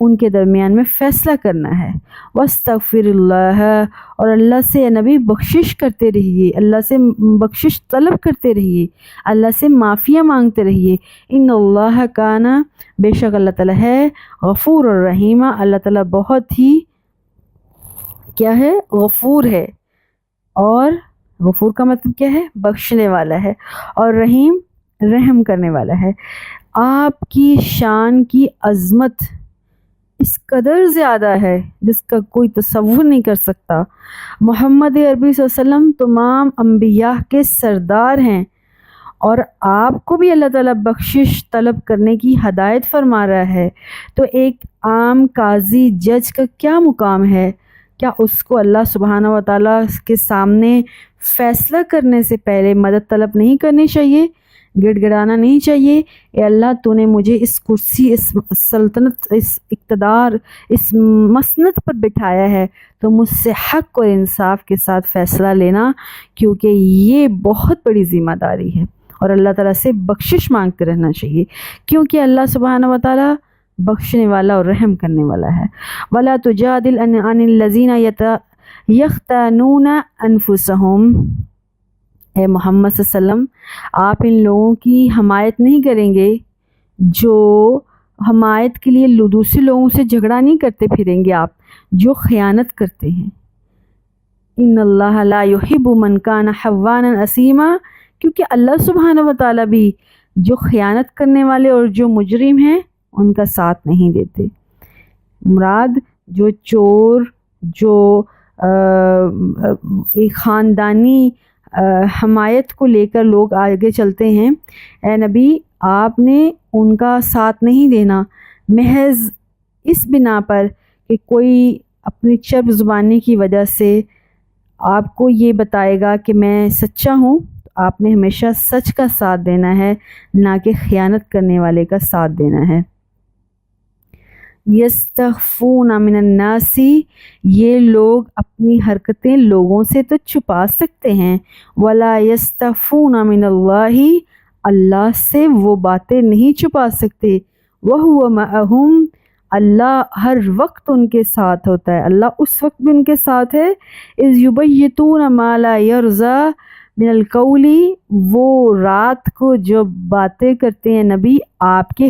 ان کے درمیان میں فیصلہ کرنا ہے. وَاسْتَغْفِرِ اللَّهَ، اور اللہ سے نبی بخشش کرتے رہیے، اللہ سے بخشش طلب کرتے رہیے، اللہ سے معافیاں مانگتے رہیے. ان اللہ کان، بے شک اللہ تعالیٰ ہے غفور الرحیم، اللہ تعالیٰ بہت ہی کیا ہے؟ غفور ہے اور غفور کا مطلب کیا ہے؟ بخشنے والا ہے، اور رحیم رحم کرنے والا ہے۔ آپ کی شان کی عظمت اس قدر زیادہ ہے جس کا کوئی تصور نہیں کر سکتا۔ محمد عربی صلی اللہ علیہ وسلم تمام انبیاء کے سردار ہیں، اور آپ کو بھی اللہ تعالیٰ بخشش طلب کرنے کی ہدایت فرما رہا ہے، تو ایک عام قاضی جج کا کیا مقام ہے؟ کیا اس کو اللہ سبحانہ و تعالیٰ کے سامنے فیصلہ کرنے سے پہلے مدد طلب نہیں کرنی چاہیے، گڑ گڑانا نہیں چاہیے؟ اے اللہ، تو نے مجھے اس کرسی، اس سلطنت، اس اقتدار، اس مسند پر بٹھایا ہے، تو مجھ سے حق اور انصاف کے ساتھ فیصلہ لینا، کیونکہ یہ بہت بڑی ذمہ داری ہے، اور اللہ تعالیٰ سے بخشش مانگتے رہنا چاہیے، کیونکہ اللہ سبحانہ و تعالیٰ بخشنے والا اور رحم کرنے والا ہے۔ وَلَا تُجَادِلْ عَنِ الَّذِينَ يَخْتَانُونَ أَنفُسَهُمْ، اے محمد صلی اللہ علیہ وسلم، آپ ان لوگوں کی حمایت نہیں کریں گے جو حمایت کے لیے دوسرے لوگوں سے جھگڑا نہیں کرتے پھریں گے، آپ جو خیانت کرتے ہیں۔ ان اللہ لا يحب من کان حوانا اسیما، کیونکہ اللہ سبحانہ و تعالیٰ بھی جو خیانت کرنے والے اور جو مجرم ہیں ان کا ساتھ نہیں دیتے۔ مراد جو چور، جو ایک خاندانی حمایت کو لے کر لوگ آگے چلتے ہیں، اے نبی آپ نے ان کا ساتھ نہیں دینا، محض اس بنا پر کہ کوئی اپنی چرب زبانی کی وجہ سے آپ کو یہ بتائے گا کہ میں سچا ہوں، تو آپ نے ہمیشہ سچ کا ساتھ دینا ہے، نہ کہ خیانت کرنے والے کا ساتھ دینا ہے۔ یستخفون من الناس، یہ لوگ اپنی حرکتیں لوگوں سے تو چھپا سکتے ہیں، ولا یستخفون من اللہ، اللہ سے وہ باتیں نہیں چھپا سکتے، وہو معہم، اللہ ہر وقت ان کے ساتھ ہوتا ہے، اللہ اس وقت بھی ان کے ساتھ ہے، اذ یبیتون ما لا یرضی من القول، وہ رات کو جو باتیں کرتے ہیں نبی آپ کے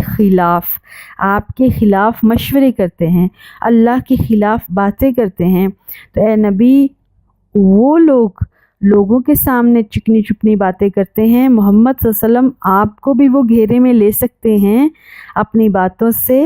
خلاف مشورے کرتے ہیں، اللہ کے خلاف باتیں کرتے ہیں، تو اے نبی وہ لوگوں کے سامنے چکنی چپنی باتیں کرتے ہیں، محمد صلی اللہ علیہ وسلم آپ کو بھی وہ گھیرے میں لے سکتے ہیں اپنی باتوں سے،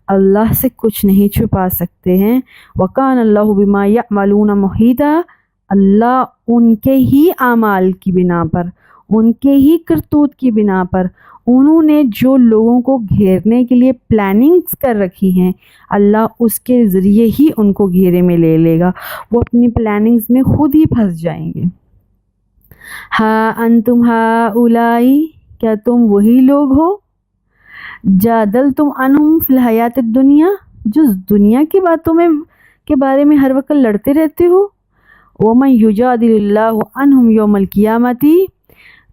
اللہ سے کچھ نہیں چھپا سکتے ہیں۔ وَكَانَ اللَّهُ بِمَا يَعْمَلُونَ مُحِيطًا، اللہ ان کے ہی اعمال کی بنا پر، ان کے ہی کرتوت کی بنا پر، انہوں نے جو لوگوں کو گھیرنے کے لیے پلاننگز کر رکھی ہیں، اللہ اس کے ذریعے ہی ان کو گھیرے میں لے لے گا، وہ اپنی پلاننگز میں خود ہی پھنس جائیں گے۔ ہاں انتم ہؤلائی، کیا تم وہی لوگ ہو، جادلتم عنہم فی الحیات الدنیا، جو دنیا کی باتوں کے بارے میں ہر وقت لڑتے رہتے ہو، وَمَن یُجَادِلِ اللَّهُ عَنْهُمْ یوم القیامۃ،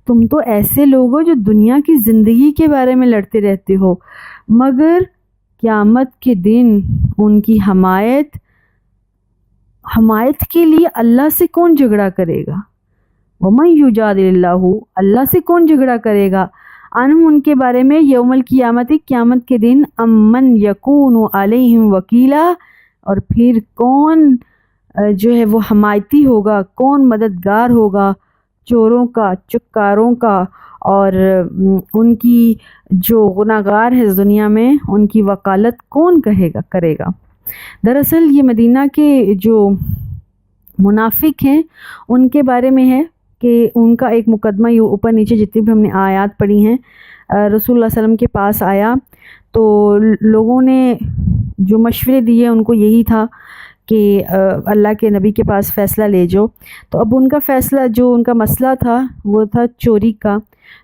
تم تو ایسے لوگ ہو جو دنیا کی زندگی کے بارے میں لڑتے رہتے ہو، مگر قیامت کے دن ان کی حمایت کے لیے اللہ سے کون جھگڑا کرے گا؟ وَمَن یُجَادِلِ اللَّهُ، اللہ سے کون جھگڑا کرے گا، عنہم ان کے بارے میں، یوم القیامت قیامت کے دن، امن یکون علیہم وکیلا، اور پھر کون جو ہے وہ حمایتی ہوگا، کون مددگار ہوگا چوروں کا، چکاروں کا، اور ان کی جو گناہگار ہے دنیا میں ان کی وکالت کون کرے گا۔ دراصل یہ مدینہ کے جو منافق ہیں ان کے بارے میں ہے کہ ان کا ایک مقدمہ یہ اوپر نیچے جتنی بھی ہم نے آیات پڑھی ہیں، رسول اللہ صلی اللہ علیہ وسلم کے پاس آیا تو لوگوں نے جو مشورے دیے ان کو یہی تھا کہ اللہ کے نبی کے پاس فیصلہ لے جاؤ، تو اب ان کا فیصلہ، جو ان کا مسئلہ تھا وہ تھا چوری کا،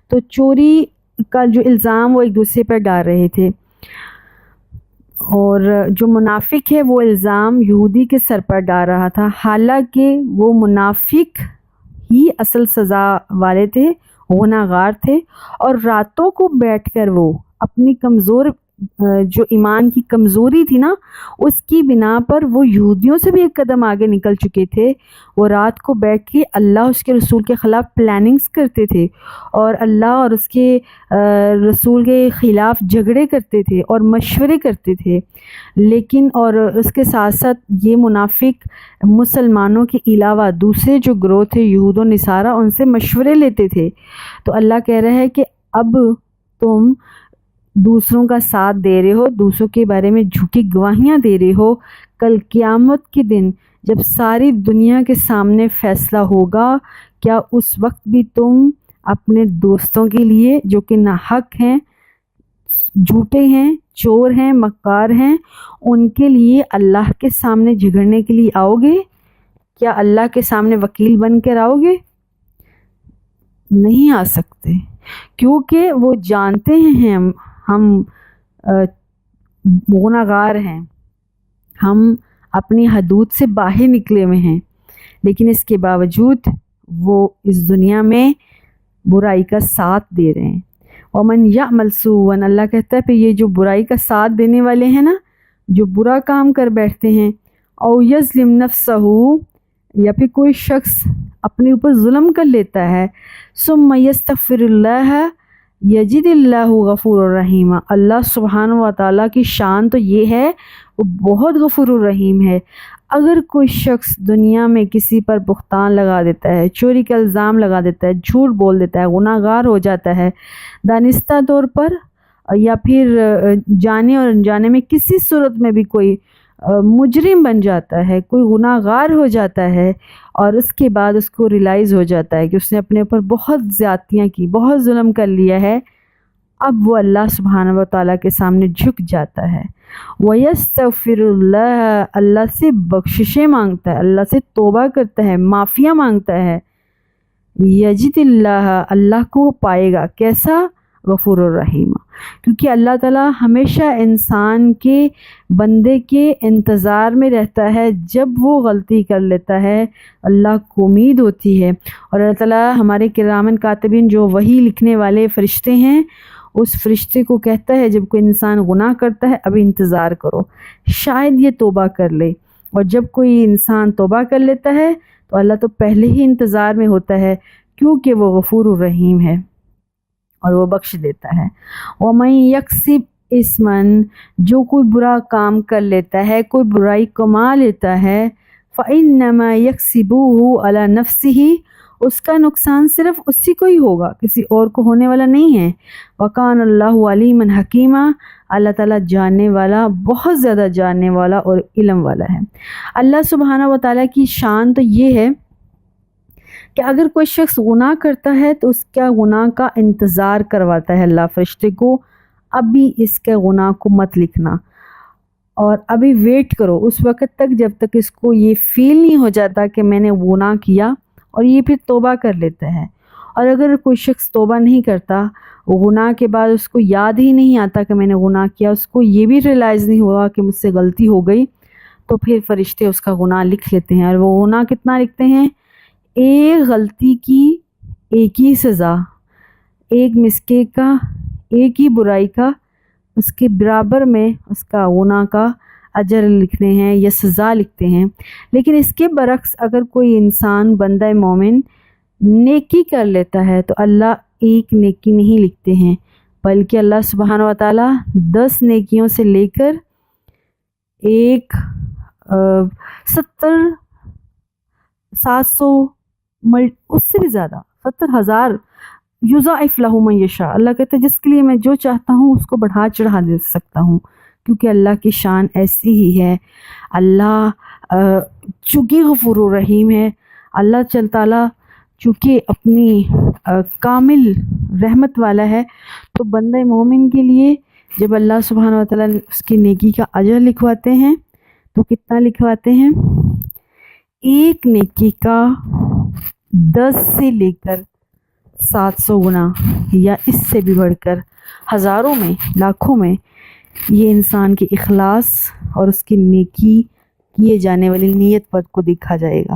تو چوری کا جو الزام وہ ایک دوسرے پر ڈال رہے تھے، اور جو منافق ہے وہ الزام یہودی کے سر پر ڈال رہا تھا، حالانکہ وہ منافق ہی اصل سزا والے تھے، گناہگار تھے، اور راتوں کو بیٹھ کر وہ اپنی کمزور جو ایمان کی کمزوری تھی نا، اس کی بنا پر وہ یہودیوں سے بھی ایک قدم آگے نکل چکے تھے۔ وہ رات کو بیٹھ کے اللہ اس کے رسول کے خلاف پلاننگز کرتے تھے، اور اللہ اور اس کے رسول کے خلاف جھگڑے کرتے تھے اور مشورے کرتے تھے۔ لیکن اور اس کے ساتھ ساتھ یہ منافق مسلمانوں کے علاوہ دوسرے جو گروہ تھے یہود و نصارہ، ان سے مشورے لیتے تھے۔ تو اللہ کہہ رہا ہے کہ اب تم دوسروں کا ساتھ دے رہے ہو، دوسروں کے بارے میں جھوٹی گواہیاں دے رہے ہو۔ کل قیامت کے دن جب ساری دنیا کے سامنے فیصلہ ہوگا، کیا اس وقت بھی تم اپنے دوستوں کے لیے جو کہ ناحق ہیں، جھوٹے ہیں، چور ہیں، مکار ہیں، ان کے لیے اللہ کے سامنے جھگڑنے کے لیے آؤ گے؟ کیا اللہ کے سامنے وکیل بن کر آؤ گے؟ نہیں آ سکتے، کیونکہ وہ جانتے ہیں ہم گناہگار ہیں، ہم اپنی حدود سے باہر نکلے ہوئے ہیں، لیکن اس کے باوجود وہ اس دنیا میں برائی کا ساتھ دے رہے ہیں۔ وَمَنْ يَعْمَلْ سُوءًا، اللہ کہتا ہے پہ یہ جو برائی کا ساتھ دینے والے ہیں نا، جو برا کام کر بیٹھتے ہیں، او یظلم نفسہ، یا پھر کوئی شخص اپنے اوپر ظلم کر لیتا ہے، ثم یستغفر اللہ یجد اللہ غفور الرحیم، اللہ سبحانہ و تعالیٰ کی شان تو یہ ہے وہ بہت غفور الرحیم ہے۔ اگر کوئی شخص دنیا میں کسی پر بہتان لگا دیتا ہے، چوری کا الزام لگا دیتا ہے، جھوٹ بول دیتا ہے، گناہ گار ہو جاتا ہے دانستہ طور پر، یا پھر جانے اور انجانے میں کسی صورت میں بھی کوئی مجرم بن جاتا ہے، کوئی گناہ گار ہو جاتا ہے، اور اس کے بعد اس کو ریلائز ہو جاتا ہے کہ اس نے اپنے اوپر بہت زیادتیاں کی، بہت ظلم کر لیا ہے، اب وہ اللہ سبحانہ و تعالیٰ کے سامنے جھک جاتا ہے، وَيَسْتَغْفِرُ اللَّهَ، اللہ سے بخششیں مانگتا ہے، اللہ سے توبہ کرتا ہے، معافیاں مانگتا ہے، یجد اللہ، اللہ کو پائے گا، کیسا؟ غفور الرحیم، کیونکہ اللہ تعالیٰ ہمیشہ انسان کے بندے کے انتظار میں رہتا ہے۔ جب وہ غلطی کر لیتا ہے اللہ کو امید ہوتی ہے، اور اللہ تعالیٰ ہمارے کرامن کاتبین جو وحی لکھنے والے فرشتے ہیں، اس فرشتے کو کہتا ہے جب کوئی انسان گناہ کرتا ہے ابھی انتظار کرو، شاید یہ توبہ کر لے، اور جب کوئی انسان توبہ کر لیتا ہے تو اللہ تو پہلے ہی انتظار میں ہوتا ہے، کیونکہ وہ غفور الرحیم ہے اور وہ بخش دیتا ہے۔ وَمَن يَكْسِبْ إِثْمًا، جو کوئی برا کام کر لیتا ہے، کوئی برائی کما لیتا ہے، فَإِنَّمَا يَكْسِبُهُ عَلَى نَفْسِهِ، اس کا نقصان صرف اسی کو ہی ہوگا، کسی اور کو ہونے والا نہیں ہے۔ وَكَانَ اللَّهُ عَلِيمًا حَكِيمًا، اللہ تعالیٰ جاننے والا، بہت زیادہ جاننے والا اور علم والا ہے۔ اللہ سبحانہ و تعالیٰ کی شان تو یہ ہے کہ اگر کوئی شخص گناہ کرتا ہے تو اس کا گناہ کا انتظار کرواتا ہے اللہ فرشتے کو، ابھی اس کے گناہ کو مت لکھنا، اور ابھی ویٹ کرو اس وقت تک جب تک اس کو یہ فیل نہیں ہو جاتا کہ میں نے گناہ کیا، اور یہ پھر توبہ کر لیتا ہے۔ اور اگر کوئی شخص توبہ نہیں کرتا، گناہ کے بعد اس کو یاد ہی نہیں آتا کہ میں نے گناہ کیا، اس کو یہ بھی ریلائز نہیں ہوا کہ مجھ سے غلطی ہو گئی، تو پھر فرشتے اس کا گناہ لکھ لیتے ہیں۔ اور وہ گناہ کتنا لکھتے ہیں؟ ایک غلطی کی ایک ہی سزا، ایک مسٹیک کا، ایک ہی برائی کا، اس کے برابر میں اس کا گناہ کا اجر لکھتے ہیں یا سزا لکھتے ہیں۔ لیکن اس کے برعکس اگر کوئی انسان بندہ مومن نیکی کر لیتا ہے تو اللہ ایک نیکی نہیں لکھتے ہیں، بلکہ اللہ سبحانہ و تعالیٰ 10 نیکیوں سے لے کر ایک 700 اس سے بھی زیادہ 70,000 یضاعف لہ من یشاء، اللہ کہتے ہیں جس کے لیے میں جو چاہتا ہوں اس کو بڑھا چڑھا دے سکتا ہوں، کیونکہ اللہ کی شان ایسی ہی ہے۔ اللہ چونکہ غفور الرحیم ہے، اللہ تعالیٰ چونکہ اپنی کامل رحمت والا ہے، تو بندہ مومن کے لیے جب اللہ سبحانہ و تعالیٰ اس کی نیکی کا اجر لکھواتے ہیں تو کتنا لکھواتے ہیں؟ ایک نیکی کا 10 سے لے کر 700 گنا، یا اس سے بھی بڑھ کر ہزاروں میں، لاکھوں میں، یہ انسان کے اخلاص اور اس کی نیکی کیے جانے والی نیت پر کو دیکھا جائے گا۔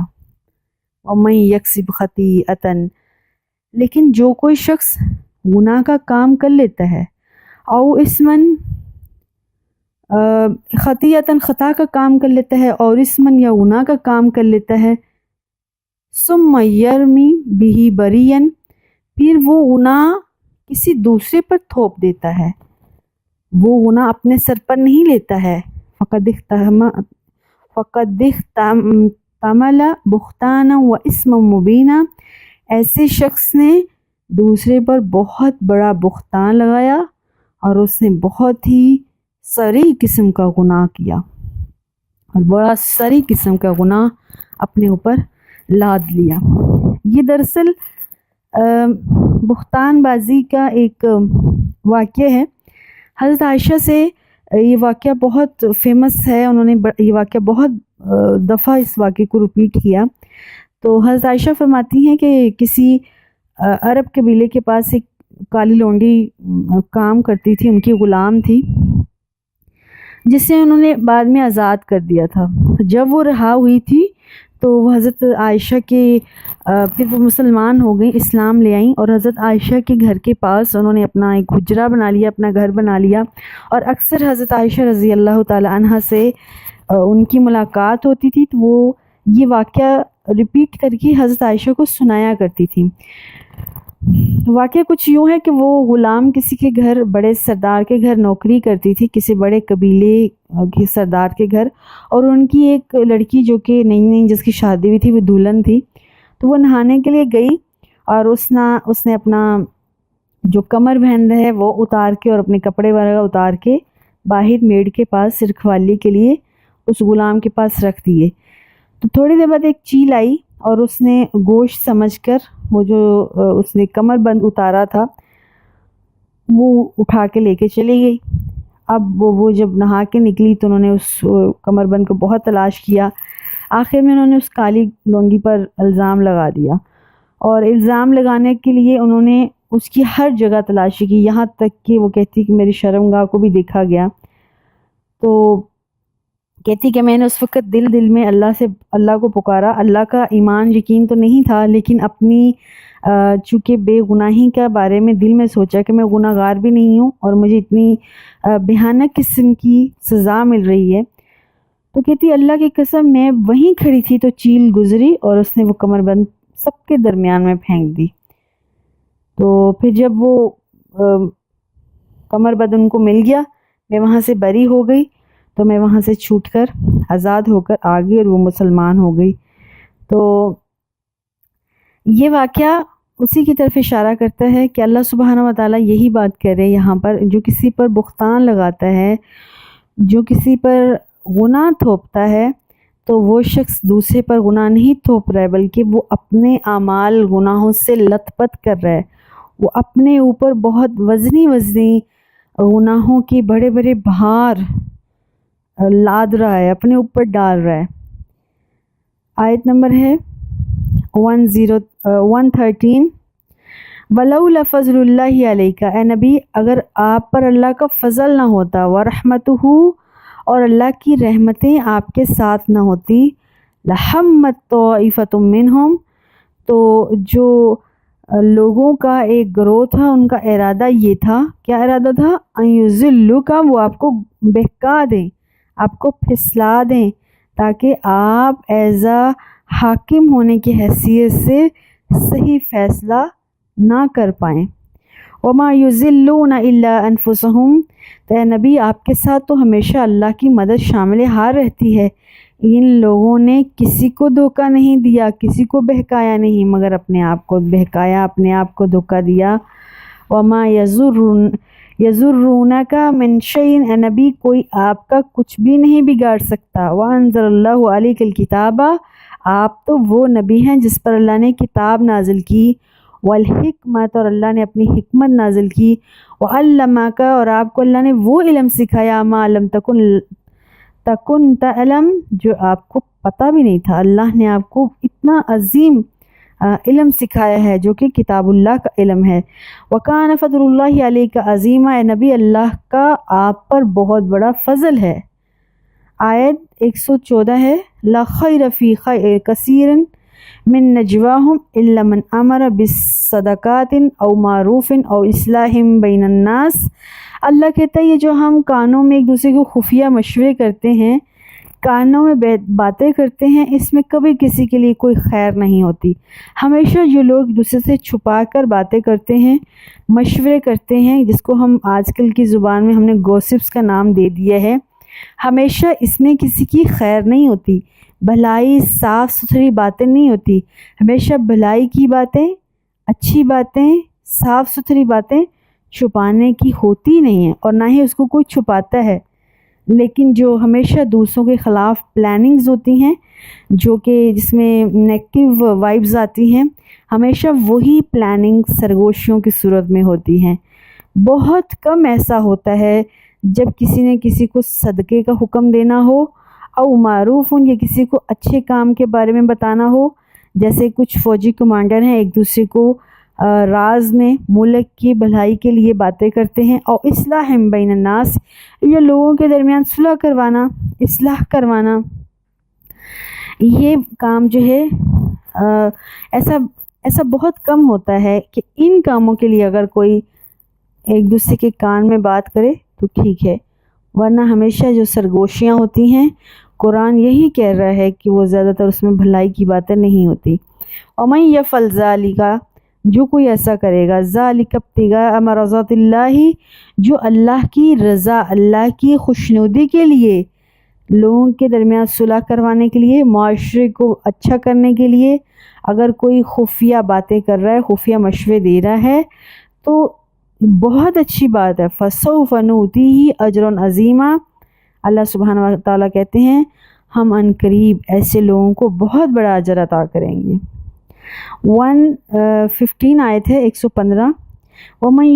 وَمَن يَكْسِبْ خَطِيئَةً، لیکن جو کوئی شخص گناہ کا کام کر لیتا ہے، او اسمن، خطیئتاً خطا کا کام کر لیتا ہے، اور اسمن یا گناہ کا کام کر لیتا ہے، ثم یرمی بہ برین، پھر وہ گناہ کسی دوسرے پر تھوپ دیتا ہے، وہ گناہ اپنے سر پر نہیں لیتا ہے، فقد احتمل بہتانا و اسما مبینا، ایسے شخص نے دوسرے پر بہت بڑا بہتان لگایا اور اس نے بہت ہی صریح قسم کا گناہ کیا، اور بڑا صریح قسم کا گناہ اپنے اوپر لاد لیا۔ یہ دراصل بہتان بازی کا ایک واقعہ ہے۔ حضرت عائشہ سے یہ واقعہ بہت فیمس ہے، انہوں نے یہ واقعہ بہت دفعہ اس واقعے کو ریپیٹ کیا۔ تو حضرت عائشہ فرماتی ہیں کہ کسی عرب قبیلے کے پاس ایک کالی لونڈی کام کرتی تھی، ان کی غلام تھی، جسے انہوں نے بعد میں آزاد کر دیا تھا۔ جب وہ رہا ہوئی تھی تو وہ حضرت عائشہ کے پھر وہ مسلمان ہو گئیں، اسلام لے آئیں، اور حضرت عائشہ کے گھر کے پاس انہوں نے اپنا ایک حجرہ بنا لیا، اپنا گھر بنا لیا، اور اکثر حضرت عائشہ رضی اللہ تعالی عنہ سے ان کی ملاقات ہوتی تھی، تو وہ یہ واقعہ ریپیٹ کر کے حضرت عائشہ کو سنایا کرتی تھی۔ واقعہ کچھ یوں ہے کہ وہ غلام کسی کے گھر، بڑے سردار کے گھر نوکری کرتی تھی، کسی بڑے قبیلے کے سردار کے گھر، اور ان کی ایک لڑکی جو کہ نئی جس کی شادی ہوئی تھی، وہ دلہن تھی، تو وہ نہانے کے لیے گئی، اور اس نے اپنا جو کمر بند ہے وہ اتار کے اور اپنے کپڑے وغیرہ اتار کے باہر میڈ کے پاس رکھوالی کے لیے اس غلام کے پاس رکھ دیے۔ تو تھوڑی دیر بعد ایک چیل آئی اور اس نے گوشت سمجھ کر وہ جو اس نے کمر بند اتارا تھا وہ اٹھا کے لے کے چلی گئی۔ اب وہ جب نہا کے نکلی تو انہوں نے اس کمر بند کو بہت تلاش کیا، آخر میں انہوں نے اس کالی لونڈی پر الزام لگا دیا، اور الزام لگانے کے لیے انہوں نے اس کی ہر جگہ تلاشی کی، یہاں تک کہ وہ کہتی کہ میری شرمگاہ کو بھی دیکھا گیا۔ تو کہتی کہ میں نے اس وقت دل میں اللہ کو پکارا، اللہ کا ایمان یقین تو نہیں تھا، لیکن اپنی چونکہ بے گناہی کا بارے میں دل میں سوچا کہ میں گناہ گار بھی نہیں ہوں اور مجھے اتنی بھیانک قسم کی سزا مل رہی ہے۔ تو کہتی اللہ کی قسم میں وہیں کھڑی تھی تو چیل گزری اور اس نے وہ کمر بند سب کے درمیان میں پھینک دی۔ تو پھر جب وہ کمر بند ان کو مل گیا، میں وہاں سے بری ہو گئی، تو میں وہاں سے چھوٹ کر آزاد ہو کر آ گئی اور وہ مسلمان ہو گئی۔ تو یہ واقعہ اسی کی طرف اشارہ کرتا ہے کہ اللہ سبحانہ و تعالیٰ یہی بات کر رہے ہیں یہاں پر، جو کسی پر بہتان لگاتا ہے، جو کسی پر گناہ تھوپتا ہے، تو وہ شخص دوسرے پر گناہ نہیں تھوپ رہا ہے، بلکہ وہ اپنے اعمال گناہوں سے لت پت کر رہا ہے، وہ اپنے اوپر بہت وزنی گناہوں کے بڑے بڑے بھار لاد رہا ہے، اپنے اوپر ڈال رہا ہے۔ آیت نمبر ہے 113، وَلَوْلَا فَضْلُ اللَّهِ عَلَيْكَ، اے نبی اگر آپ پر اللہ کا فضل نہ ہوتا، وَرَحْمَتُهُ، اور اللہ کی رحمتیں آپ کے ساتھ نہ ہوتی، لَحَمَّتْ طَائِفَةٌ مِّنْهُمْ، تو جو لوگوں کا ایک گروہ تھا ان کا ارادہ یہ تھا، کیا ارادہ تھا؟ أَن يُضِلُّوكَ، وہ آپ کو بہکا دیں، آپ کو پھسلا دیں، تاکہ آپ ایز حاکم ہونے کی حیثیت سے صحیح فیصلہ نہ کر پائیں۔ وَمَا يُضِلُّونَ إِلَّا أَنفُسَهُمْ، تو اے نبی آپ کے ساتھ تو ہمیشہ اللہ کی مدد شامل حال رہتی ہے، ان لوگوں نے کسی کو دھوکہ نہیں دیا، کسی کو بہکایا نہیں، مگر اپنے آپ کو بہکایا، اپنے آپ کو دھوکہ دیا۔ وَمَا يَضُرُّونَكَ مِنْ شَيْءٍ، اے نبی کوئی آپ کا کچھ بھی نہیں بگاڑ سکتا۔ وَأَنزَلَ اللَّهُ عَلَيْكَ الْكِتَابَ، آپ تو وہ نبی ہیں جس پر اللہ نے کتاب نازل کی، والحکمت، اور اللہ نے اپنی حکمت نازل کی، وعلمک، اور آپ کو اللہ نے وہ علم سکھایا، ما لم تکن تعلم، جو آپ کو پتہ بھی نہیں تھا، اللہ نے آپ کو اتنا عظیم علم سکھایا ہے جو کہ کتاب اللہ کا علم ہے۔ وکان فضل اللہ علیک عظیما، اے نبی اللہ کا آپ پر بہت بڑا فضل ہے۔ آیت 114 ہے، لا خیر فی کثیر من نجواہم الا من امر بالصدقات او معروف او اصلاح بین الناس، اللہ کہتا ہے یہ جو ہم کانوں میں ایک دوسرے کو خفیہ مشورے کرتے ہیں، کانوں میں باتیں کرتے ہیں، اس میں کبھی کسی کے لیے کوئی خیر نہیں ہوتی۔ ہمیشہ جو لوگ دوسرے سے چھپا کر باتیں کرتے ہیں، مشورے کرتے ہیں، جس کو ہم آج کل کی زبان میں ہم نے گوسپس کا نام دے دیا ہے، ہمیشہ اس میں کسی کی خیر نہیں ہوتی، بھلائی صاف ستھری باتیں نہیں ہوتی۔ ہمیشہ بھلائی کی باتیں، اچھی باتیں، صاف ستھری باتیں چھپانے کی ہوتی نہیں ہیں، اور نہ ہی اس کو کوئی چھپاتا ہے۔ لیکن جو ہمیشہ دوسروں کے خلاف پلاننگز ہوتی ہیں، جو کہ جس میں نیگیٹو وائبز آتی ہیں، ہمیشہ وہی پلاننگ سرگوشیوں کی صورت میں ہوتی ہیں۔ بہت کم ایسا ہوتا ہے جب کسی نے کسی کو صدقے کا حکم دینا ہو، او معروف یا کسی کو اچھے کام کے بارے میں بتانا ہو، جیسے کچھ فوجی کمانڈر ہیں ایک دوسرے کو راز میں ملک کی بھلائی کے لیے باتیں کرتے ہیں، اور اصلاح بین الناس، یہ لوگوں کے درمیان صلح کروانا، اصلاح کروانا، یہ کام جو ہے ایسا بہت کم ہوتا ہے کہ ان کاموں کے لیے اگر کوئی ایک دوسرے کے کان میں بات کرے تو ٹھیک ہے، ورنہ ہمیشہ جو سرگوشیاں ہوتی ہیں، قرآن یہی کہہ رہا ہے کہ وہ زیادہ تر اس میں بھلائی کی باتیں نہیں ہوتی۔ وَمَن يَفْعَلْ ذَلِكَ، جو کوئی ایسا کرے گا، ذَلِكَ ابْتِغَاءَ مَرْضَاتِ اللَّهِ، جو اللہ کی رضا، اللہ کی خوشنودی کے لیے، لوگوں کے درمیان صلح کروانے کے لیے، معاشرے کو اچھا کرنے کے لیے اگر کوئی خفیہ باتیں کر رہا ہے، خفیہ مشورے دے رہا ہے، تو بہت اچھی بات ہے۔ فَسَوْفَ نُؤْتِيهِ أَجْرًا عَظِيمًا، اللہ سبحانہ و تعالیٰ کہتے ہیں ہم ان قریب ایسے لوگوں کو بہت بڑا اجر عطا کریں گے۔ 115 آیت ہے 115، وَمَن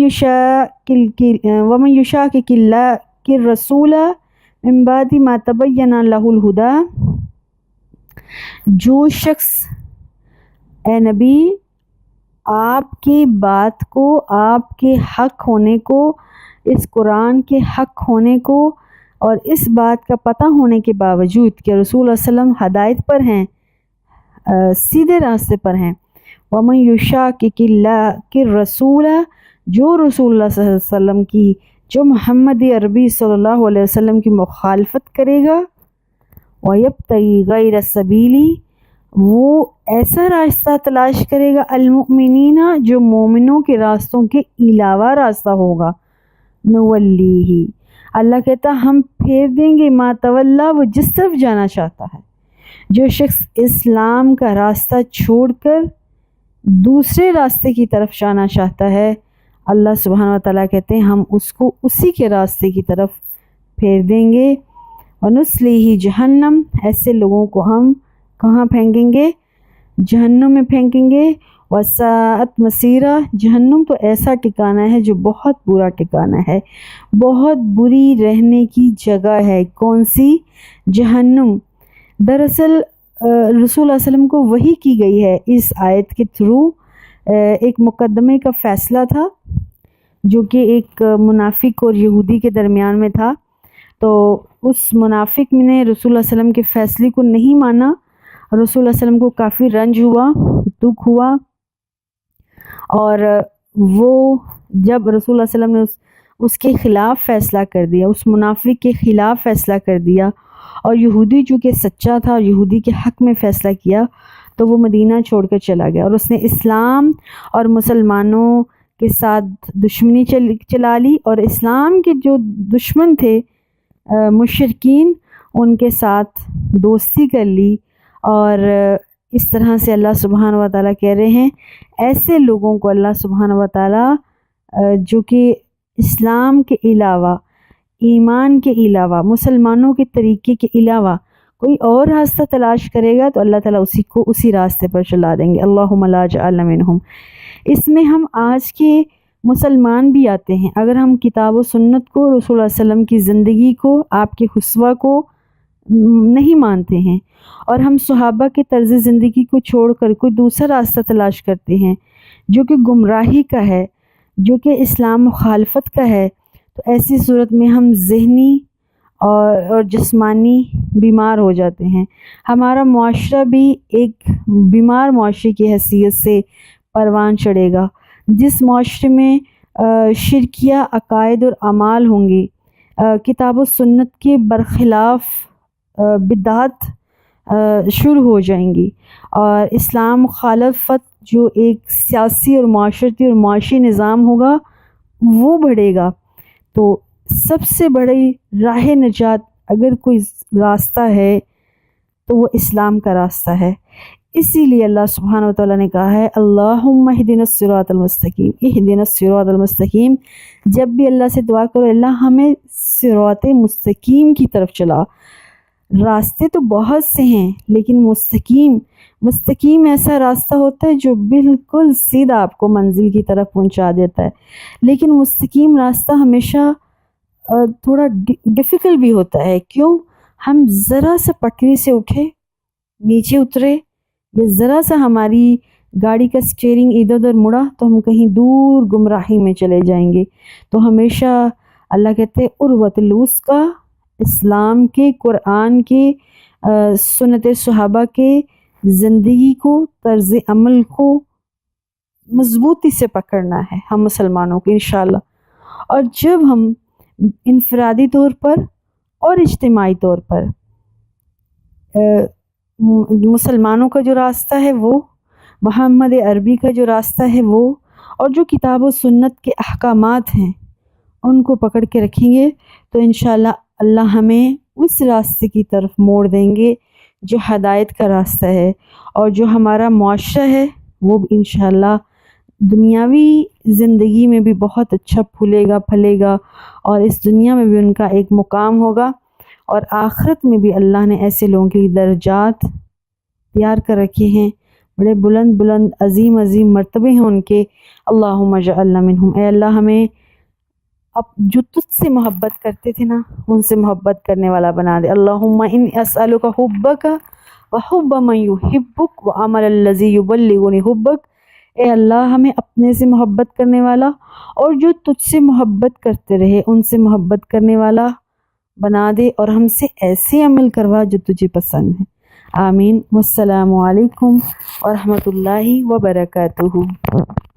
يُشَاقِقِ الرَّسُولَ مِن بَعْدِ مَا تَبَيَّنَ لَهُ الْهُدَىٰ، جو شخص اے نبی آپ کی بات کو، آپ کے حق ہونے کو، اس قرآن کے حق ہونے کو اور اس بات کا پتہ ہونے کے باوجود کہ رسول اللہ صلی اللہ علیہ وسلم ہدایت پر ہیں، سیدھے راستے پر ہیں، وَمَن يُشَاقِقِ الرَّسُولَ، جو رسول اللہ صلی اللہ علیہ وسلم کی، جو محمد عربی صلی اللہ علیہ وسلم کی مخالفت کرے گا، وَيَبْتَغِي غَيْرَ السَّبِيلِ، وہ ایسا راستہ تلاش کرے گا، المؤمنین، جو مومنوں کے راستوں کے علاوہ راستہ ہوگا، نولیہ، اللہ کہتا ہم پھیر دیں گے، ما تولا، وہ جس طرف جانا چاہتا ہے۔ جو شخص اسلام کا راستہ چھوڑ کر دوسرے راستے کی طرف جانا چاہتا ہے، اللہ سبحانہ و تعالیٰ کہتے ہیں ہم اس کو اسی کے راستے کی طرف پھیر دیں گے۔ وَنُصْلِهِ جہنم، ایسے لوگوں کو ہم کہاں پھینکیں گے؟ جہنم میں پھینکیں گے۔ وَسَاءَتْ مَصِيرًا، جہنم تو ایسا ٹھکانہ ہے جو بہت برا ٹھکانہ ہے، بہت بری رہنے کی جگہ ہے۔ کون سی؟ جہنم۔ دراصل رسول اللہ علیہ وسلم کو وحی کی گئی ہے اس آیت کے تھرو، ایک مقدمے کا فیصلہ تھا جو کہ ایک منافق اور یہودی کے درمیان میں تھا، تو اس منافق نے رسول اللہ علیہ وسلم کے فیصلے کو نہیں مانا، رسول اللہ علیہ وسلم کو کافی رنج ہوا، دکھ ہوا، اور وہ جب رسول اللہ علیہ وسلم نے اس کے خلاف فیصلہ کر دیا، اس منافق کے خلاف فیصلہ کر دیا، اور یہودی جو کہ سچا تھا اور یہودی کے حق میں فیصلہ کیا، تو وہ مدینہ چھوڑ کر چلا گیا، اور اس نے اسلام اور مسلمانوں کے ساتھ دشمنی چلا لی، اور اسلام کے جو دشمن تھے مشرکین، ان کے ساتھ دوستی کر لی، اور اس طرح سے اللہ سبحانہ و تعالیٰ کہہ رہے ہیں ایسے لوگوں کو اللہ سبحانہ و تعالیٰ جو کہ اسلام کے علاوہ، ایمان کے علاوہ، مسلمانوں کے طریقے کے علاوہ کوئی اور راستہ تلاش کرے گا تو اللہ تعالیٰ اسی کو اسی راستے پر چلا دیں گے۔ اللہم لا اجعلنا منہم۔ اس میں ہم آج کے مسلمان بھی آتے ہیں، اگر ہم کتاب و سنت کو، رسول اللہ صلی اللہ علیہ وسلم کی زندگی کو، آپ کے اسوہ کو نہیں مانتے ہیں، اور ہم صحابہ کے طرز زندگی کو چھوڑ کر کوئی دوسرا راستہ تلاش کرتے ہیں جو کہ گمراہی کا ہے، جو کہ اسلام مخالفت کا ہے، تو ایسی صورت میں ہم ذہنی اور جسمانی بیمار ہو جاتے ہیں۔ ہمارا معاشرہ بھی ایک بیمار معاشرے کی حیثیت سے پروان چڑھے گا۔ جس معاشرے میں شرکیہ عقائد اور اعمال ہوں گی، کتاب و سنت کے برخلاف بدعت شروع ہو جائیں گی، اور اسلام مخالفت جو ایک سیاسی اور معاشرتی اور معاشی نظام ہوگا وہ بڑھے گا۔ تو سب سے بڑی راہ نجات اگر کوئی راستہ ہے تو وہ اسلام کا راستہ ہے۔ اسی لیے اللہ سبحانہ وتعالیٰ نے کہا ہے اللہم اہدنا الصراط المستقیم، اہدنا الصراط المستقیم۔ جب بھی اللہ سے دعا کرو اللہ ہمیں صراط مستقیم کی طرف چلا۔ راستے تو بہت سے ہیں لیکن مستقیم ایسا راستہ ہوتا ہے جو بالکل سیدھا آپ کو منزل کی طرف پہنچا دیتا ہے، لیکن مستقیم راستہ ہمیشہ تھوڑا ڈیفیکلٹ بھی ہوتا ہے۔ کیوں؟ ہم ذرا سا پٹری سے اٹھے، نیچے اترے، یا ذرا سا ہماری گاڑی کا اسٹیئرنگ ادھر ادھر مڑا تو ہم کہیں دور گمراہی میں چلے جائیں گے۔ تو ہمیشہ اللہ کہتے ہیں عروۃ الوثقی، اسلام کے، قرآن کے، سنت صحابہ کے زندگی کو، طرز عمل کو مضبوطی سے پکڑنا ہے ہم مسلمانوں کو انشاءاللہ۔ اور جب ہم انفرادی طور پر اور اجتماعی طور پر مسلمانوں کا جو راستہ ہے وہ، محمد عربی کا جو راستہ ہے وہ، اور جو کتاب و سنت کے احکامات ہیں ان کو پکڑ کے رکھیں گے تو انشاءاللہ اللہ ہمیں اس راستے کی طرف موڑ دیں گے جو ہدایت کا راستہ ہے، اور جو ہمارا معاشرہ ہے وہ بھی انشاءاللہ دنیاوی زندگی میں بھی بہت اچھا پھولے گا، پھلے گا، اور اس دنیا میں بھی ان کا ایک مقام ہوگا، اور آخرت میں بھی اللہ نے ایسے لوگوں کے درجات تیار کر رکھے ہیں، بڑے بلند بلند عظیم عظیم مرتبے ہیں ان کے۔ اللہم اجعلنا منہم، اے اللہ ہمیں اب جو تجھ سے محبت کرتے تھے نا ان سے محبت کرنے والا بنا دے۔ اللہم انی اسألک حبک وحب من یحبک وعمل الذی یبلغنی حبک، اے اللہ ہمیں اپنے سے محبت کرنے والا اور جو تجھ سے محبت کرتے رہے ان سے محبت کرنے والا بنا دے، اور ہم سے ایسے عمل کروا جو تجھے پسند ہے۔ آمین۔ والسلام علیکم ورحمۃ اللہ وبرکاتہ۔